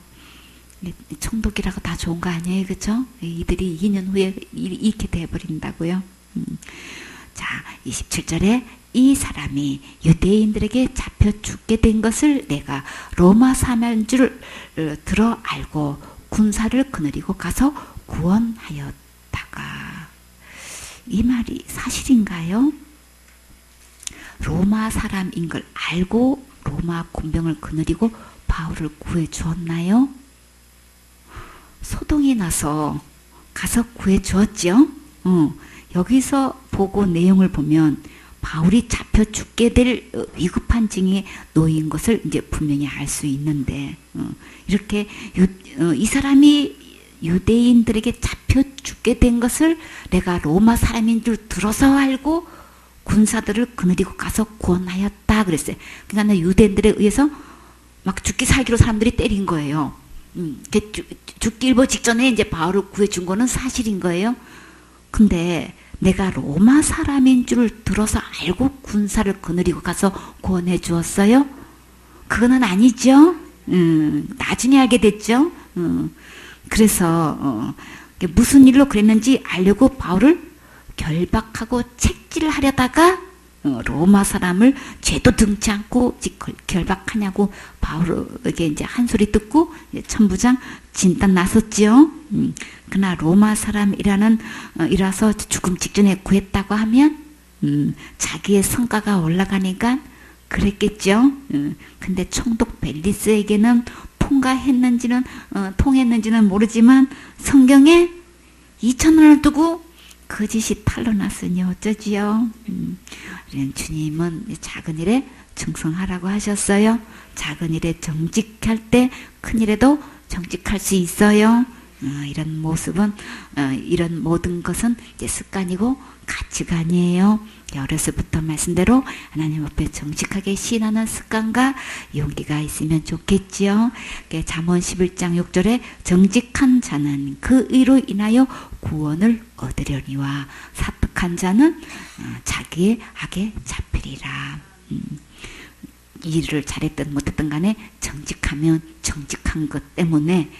총독이라고 다 좋은 거 아니에요, 그렇죠? 이들이 2년 후에 잃게 돼버린다고요. 자, 27절에 이 사람이 유대인들에게 잡혀 죽게 된 것을 내가 로마 사마인 줄 들어 알고 군사를 거느리고 가서 구원하였다가, 이 말이 사실인가요? 로마 사람인 걸 알고 로마 군병을 거느리고 바울을 구해 주었나요? 소동이 나서 가서 구해 주었죠. 여기서 보고 내용을 보면 바울이 잡혀 죽게 될 위급한 징에 놓인 것을 이제 분명히 알 수 있는데 이렇게 이 사람이 유대인들에게 잡혀 죽게 된 것을 내가 로마 사람인 줄 들어서 알고 군사들을 거느리고 가서 구원하였다 그랬어요. 그러니까 유대인들에 의해서 막 죽기 살기로 사람들이 때린 거예요. 죽기 일보 직전에 이제 바울을 구해준 거는 사실인 거예요. 근데 내가 로마 사람인 줄 들어서 알고 군사를 거느리고 가서 구원해 주었어요? 그거는 아니죠. 나중에 알게 됐죠. 그래서 무슨 일로 그랬는지 알려고 바울을 결박하고 책질을 하려다가 로마 사람을 죄도 등치 않고 결박하냐고 바울에게 이제 한 소리 듣고 천부장 진단 나섰지요. 그러나 로마 사람이라서 죽음 직전에 구했다고 하면 자기의 성과가 올라가니까 그랬겠죠. 근데 총독 벨리스에게는 통했는지는 모르지만 성경에 2,000원을 두고 거짓이 탄로났으니 어쩌지요. 주님은 작은 일에 충성하라고 하셨어요. 작은 일에 정직할 때 큰 일에도 정직할 수 있어요. 이런 모습은 이런 모든 것은 이제 습관이고 가치관이에요. 어려서부터 말씀대로 하나님 앞에 정직하게 시인하는 습관과 용기가 있으면 좋겠지요. 잠언 11장 6절에 정직한 자는 그 의로 인하여 구원을 얻으려니와 사특한 자는 자기의 악에 잡히리라. 일을 잘했든 못했든 간에 정직하면 정직한 것 때문에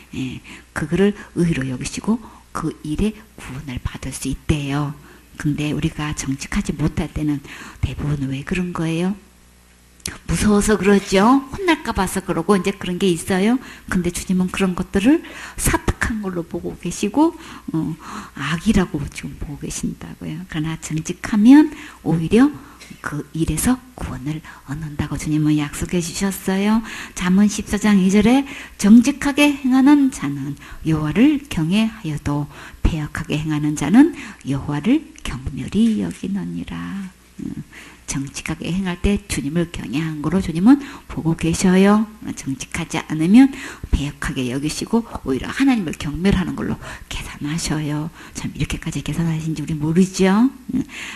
그거를 의로 여기시고 그 일에 구원을 받을 수 있대요. 근데 우리가 정직하지 못할 때는 대부분 왜 그런 거예요? 무서워서 그러죠. 혼날까 봐서 그러고 이제 그런 게 있어요. 근데 주님은 그런 것들을 사특한 걸로 보고 계시고 악이라고 지금 보고 계신다고요. 그러나 정직하면 오히려 그 일에서 구원을 얻는다고 주님은 약속해 주셨어요. 잠언 14장 2절에 정직하게 행하는 자는 여호와를 경외하여도 패역하게 행하는 자는 여호와를 경멸히 여기느니라. 정직하게 행할 때 주님을 경외한 거로 주님은 보고 계셔요. 정직하지 않으면 배역하게 여기시고 오히려 하나님을 경멸하는 걸로 계산하셔요. 참 이렇게까지 계산하신지 우리 모르죠.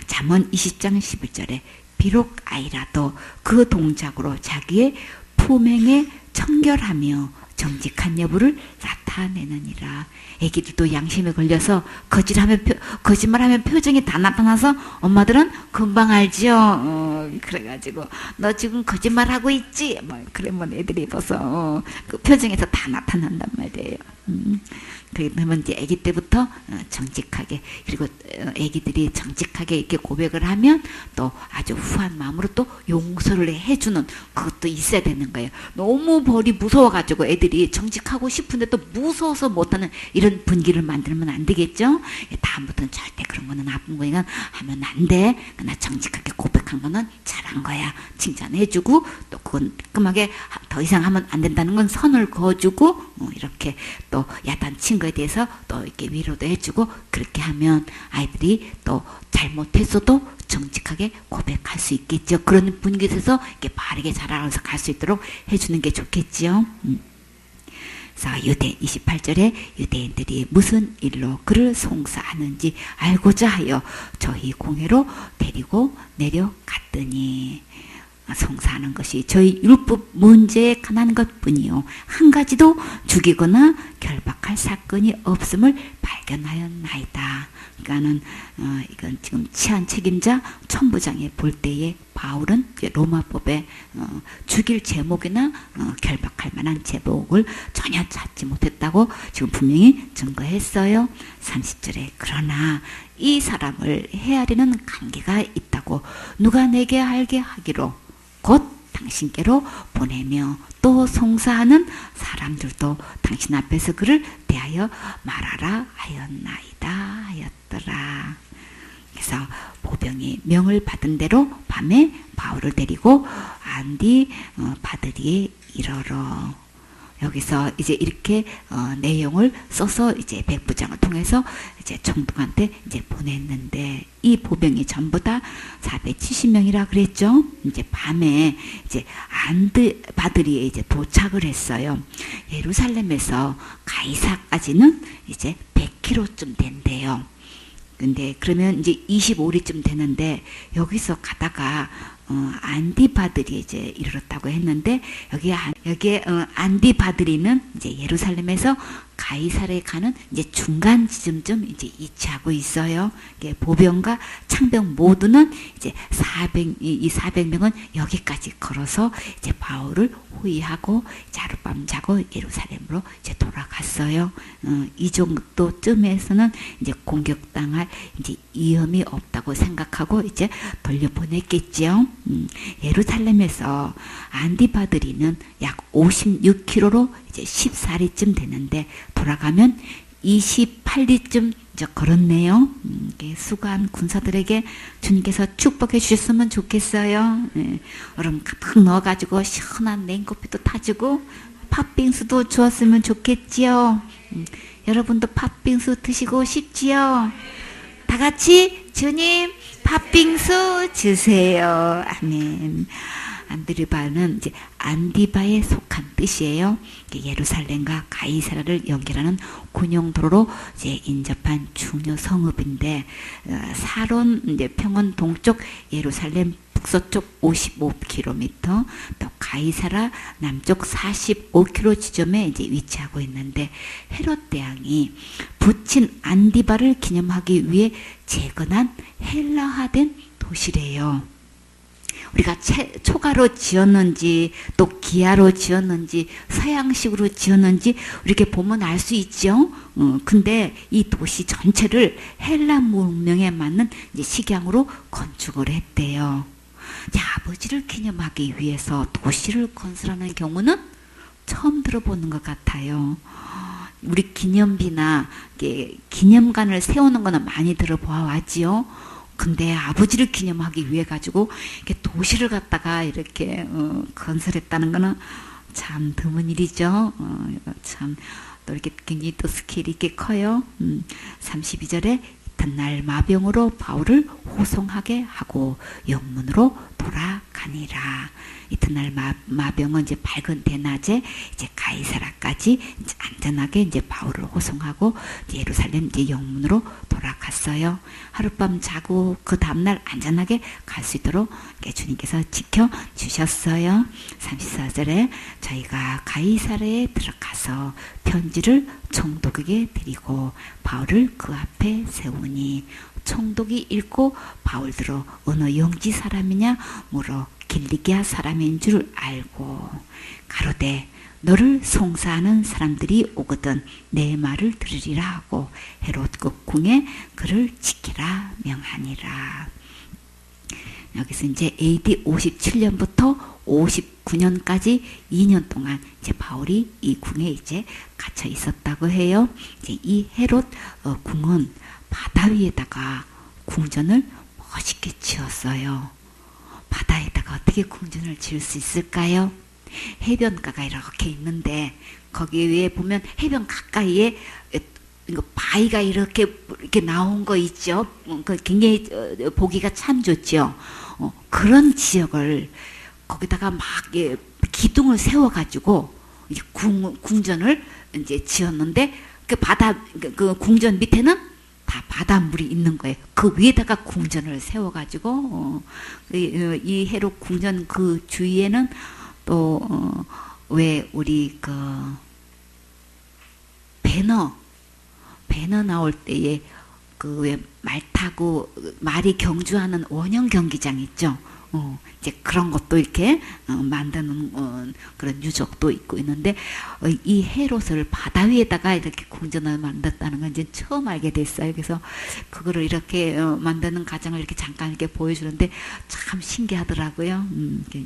잠언 20장 11절에 비록 아이라도 그 동작으로 자기의 품행에 청결하며 정직한 여부를 나타내느니라. 애기들도 양심에 걸려서 거짓말하면 표정이 다 나타나서 엄마들은 금방 알죠. 그래가지고 너 지금 거짓말하고 있지? 그러면 애들이 벌써 그 표정에서 다 나타난단 말이에요. 그러면 이제 아기 때부터 정직하게, 그리고 아기들이 정직하게 이렇게 고백을 하면 또 아주 후한 마음으로 또 용서를 해주는 그것도 있어야 되는 거예요. 너무 벌이 무서워가지고 애들이 정직하고 싶은데 또 무서워서 못하는 이런 분위기를 만들면 안 되겠죠. 다음부터는 절대 그런 거는 나쁜 거니까 하면 안 돼. 그러나 정직하게 고백한 거는 잘한 거야. 칭찬해주고 또 그건 깔끔하게 더 이상 하면 안 된다는 건 선을 그어주고 이렇게 또 야단 친 거에 대해서 또 이렇게 위로도 해주고, 그렇게 하면 아이들이 또 잘못했어도 정직하게 고백할 수 있겠죠. 그런 분위기에서 이렇게 바르게 자라서 갈 수 있도록 해주는 게 좋겠지요. 그래서 유대 28절에 유대인들이 무슨 일로 그를 송사하는지 알고자 하여 저희 공회로 데리고 내려갔더니, 송사하는 것이 저희 율법 문제에 관한 것뿐이요 한 가지도 죽이거나 결박할 사건이 없음을 발견하였나이다. 그러니까는 이건 지금 치안 책임자 천부장이 볼 때에 바울은 로마법에 죽일 제목이나 결박할 만한 제목을 전혀 찾지 못했다고 지금 분명히 증거했어요. 30절에 그러나 이 사람을 헤아리는 관계가 있다고 누가 내게 알게 하기로 곧 당신께로 보내며 또 송사하는 사람들도 당신 앞에서 그를 대하여 말하라 하였나이다 하였더라. 그래서 보병이 명을 받은 대로 밤에 바울을 데리고 안디 바드리에 이르러 여기서 이제 이렇게 내용을 써서 이제 백부장을 통해서 이제 총독한테 이제 보냈는데, 이 보병이 전부 다 470명이라 그랬죠. 이제 밤에 이제 안드바드리에 이제 도착을 했어요. 예루살렘에서 가이사까지는 이제 100km쯤 된대요. 근데 그러면 이제 25리쯤 되는데, 여기서 가다가 안디바드리에 이제 이르렀다고 했는데, 여기에 안디바드리는 이제 예루살렘에서 가이사르에 가는 이제 중간 지점쯤 이제 위치하고 있어요. 보병과 창병 모두는 이제 400명은 여기까지 걸어서 이제 바울을 호위하고 이제 하룻밤 자고 예루살렘으로 이제 돌아갔어요. 이 정도쯤에서는 이제 공격당할 이제 위험이 없다고 생각하고 이제 돌려보냈겠죠. 예루살렘에서 안디바드리는 약 56km로 이제 14리쯤 되는데, 돌아가면 28리쯤 이제 걸었네요. 수고한 군사들에게 주님께서 축복해 주셨으면 좋겠어요. 얼음 가득 넣어가지고 시원한 냉커피도 타주고 팥빙수도 주었으면 좋겠지요. 여러분도 팥빙수 드시고 싶지요? 다 같이 주님 팥빙수 주세요. 아멘. 안드리바는 이제 안디바에 속한 뜻이에요. 예루살렘과 가이사라를 연결하는 군용도로로 이제 인접한 중요 성읍인데, 사론 이제 평원 동쪽, 예루살렘 북서쪽 55km, 또 가이사라 남쪽 45km 지점에 이제 위치하고 있는데, 헤롯 대왕이 부친 안디바를 기념하기 위해 재건한 헬라화된 도시래요. 우리가 초가로 지었는지 또 기아로 지었는지 서양식으로 지었는지 이렇게 보면 알 수 있죠. 근데 이 도시 전체를 헬라 문명에 맞는 이제 식양으로 건축을 했대요. 자, 아버지를 기념하기 위해서 도시를 건설하는 경우는 처음 들어보는 것 같아요. 우리 기념비나 기념관을 세우는 거는 많이 들어보아왔지요. 근데 아버지를 기념하기 위해 가지고 이렇게 도시를 갖다가 이렇게 건설했다는 거는 참 드문 일이죠. 참 또 이렇게 굉장히 또 스케일이 이렇게 커요. 32절에 이튿날 마병으로 바울을 호송하게 하고 영문으로 돌아가니라. 이튿날 마병은 이제 밝은 대낮에 이제 가이사라까지 이제 안전하게 이제 바울을 호송하고 이제 예루살렘 이제 영문으로 돌아갔어요. 하룻밤 자고 그 다음날 안전하게 갈 수 있도록 주님께서 지켜 주셨어요. 34절에 저희가 가이사라에 들어가서 편지를 총독에게 드리고 바울을 그 앞에 세우니, 총독이 읽고 바울들어 어느 영지 사람이냐 물어 길리기아 사람인 줄 알고 가로되 너를 송사하는 사람들이 오거든 내 말을 들으리라 하고 헤롯 궁에 그를 지키라 명하니라. 여기서 이제 AD 57년부터 59년까지 2년 동안 이제 바울이 이 궁에 이제 갇혀 있었다고 해요. 이제 이 헤롯 궁은 바다 위에다가 궁전을 멋있게 지었어요. 바다에다가 어떻게 궁전을 지을 수 있을까요? 해변가가 이렇게 있는데 거기 위에 보면 해변 가까이에 바위가 이렇게 나온 거 있죠. 굉장히 보기가 참 좋죠. 그런 지역을 거기다가 막 기둥을 세워가지고 궁전을 이제 지었는데 그 궁전 밑에는 다 바닷물이 있는 거예요. 그 위에다가 궁전을 세워가지고 이 헤롯 궁전 그 주위에는 또 왜 우리 그 배너 나올 때에 그 왜 말 타고 말이 경주하는 원형 경기장 있죠. 이제 그런 것도 이렇게 만드는 그런 유적도 있고 있는데, 이 헤롯을 바다 위에다가 이렇게 궁전을 만들었다는 건 이제 처음 알게 됐어요. 그래서 그거를 이렇게 만드는 과정을 이렇게 잠깐 이렇게 보여주는데 참 신기하더라고요.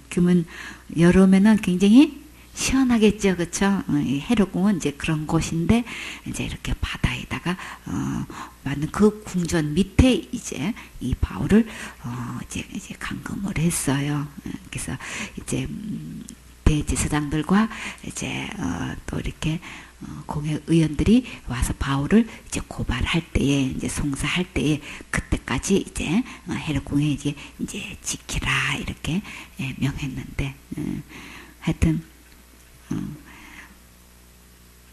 그러면 여름에는 굉장히 시원하겠죠, 그렇죠? 헤롯궁은 이제 그런 곳인데 이제 이렇게 바다에다가 만든 그 궁전 밑에 이제 이 바울을 이제 감금을 했어요. 그래서 이제 대제사장들과 이제 또 이렇게 공회 의원들이 와서 바울을 이제 고발할 때에 이제 송사할 때에 그때까지 이제 헤롯 공회 이제 지키라 이렇게 명했는데 하여튼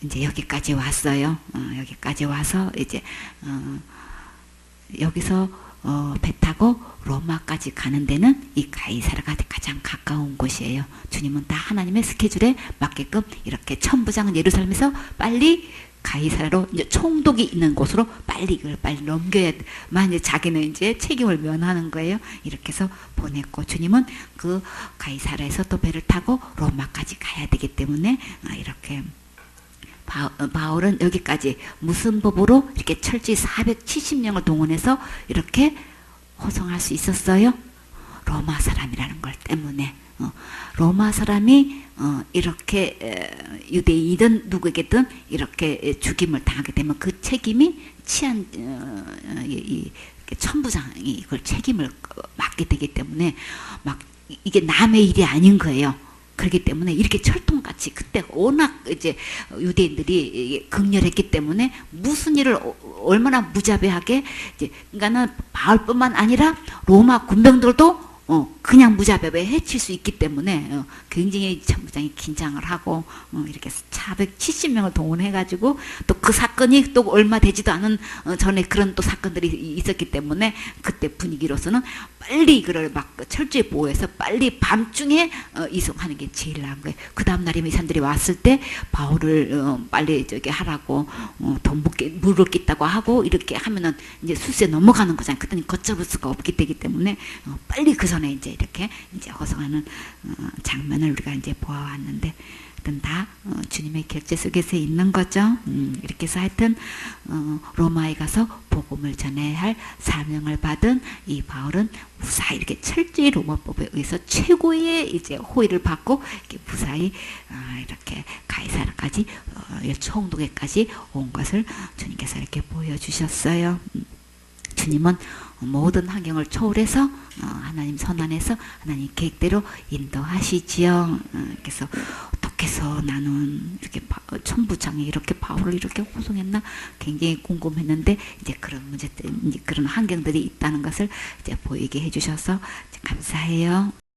이제 여기까지 왔어요. 여기까지 와서 이제 여기서 배 타고 로마까지 가는 데는 이 가이사라가 가장 가까운 곳이에요. 주님은 다 하나님의 스케줄에 맞게끔 이렇게 천부장은 예루살렘에서 빨리 가이사라로 이제 총독이 있는 곳으로 빨리 이걸 빨리 넘겨야만 이제 자기는 이제 책임을 면하는 거예요. 이렇게 해서 보냈고 주님은 그 가이사라에서 또 배를 타고 로마까지 가야 되기 때문에 이렇게 바울은 여기까지 무슨 법으로 이렇게 철저히 470명을 동원해서 이렇게 호송할 수 있었어요? 로마 사람이라는 걸 때문에 로마 사람이 이렇게 유대인이든 누구에게든 이렇게 죽임을 당하게 되면 그 책임이 천부장이 이걸 책임을 맡게 되기 때문에 막 이게 남의 일이 아닌 거예요. 그렇기 때문에 이렇게 철통같이 그때 워낙 이제 유대인들이 극렬했기 때문에 무슨 일을 얼마나 무자비하게 이제 그러니까는 바울뿐만 아니라 로마 군병들도 그냥 무자비하게 해칠 수 있기 때문에 굉장히 천부장이 긴장을 하고 이렇게 470명을 동원해가지고 또 그 사건이 또 얼마 되지도 않은 전에 그런 또 사건들이 있었기 때문에 그때 분위기로서는 빨리 이거를 막 철저히 보호해서 빨리 밤중에 이송하는 게 제일 나은 거예요. 그 다음 날이면 이 사람들이 왔을 때 바울을 빨리 저기 하라고 돈 물을 깃다고 하고 이렇게 하면은 이제 수수에 넘어가는 거잖아요. 그때는 걷잡을 수가 없기 때문에 빨리 그 전에 이제 이렇게 이제 호송하는 장면을 우리가 이제 보아왔는데 다 주님의 결제 속에서 있는 거죠. 이렇게 해서 하여튼 로마에 가서 복음을 전해야 할 사명을 받은 이 바울은 무사히 이렇게 철저히 로마법에 의해서 최고의 이제 호의를 받고 이렇게 무사히 이렇게 가이사라까지 총독에까지 온 것을 주님께서 이렇게 보여주셨어요. 주님은 모든 환경을 초월해서 하나님 선안에서 하나님 계획대로 인도하시지요. 그래서 어떻게 해서 나는 이렇게 천부장이 이렇게 바울을 이렇게 호송했나 굉장히 궁금했는데 이제 그런 문제, 이제 그런 환경들이 있다는 것을 이제 보이게 해주셔서 감사해요.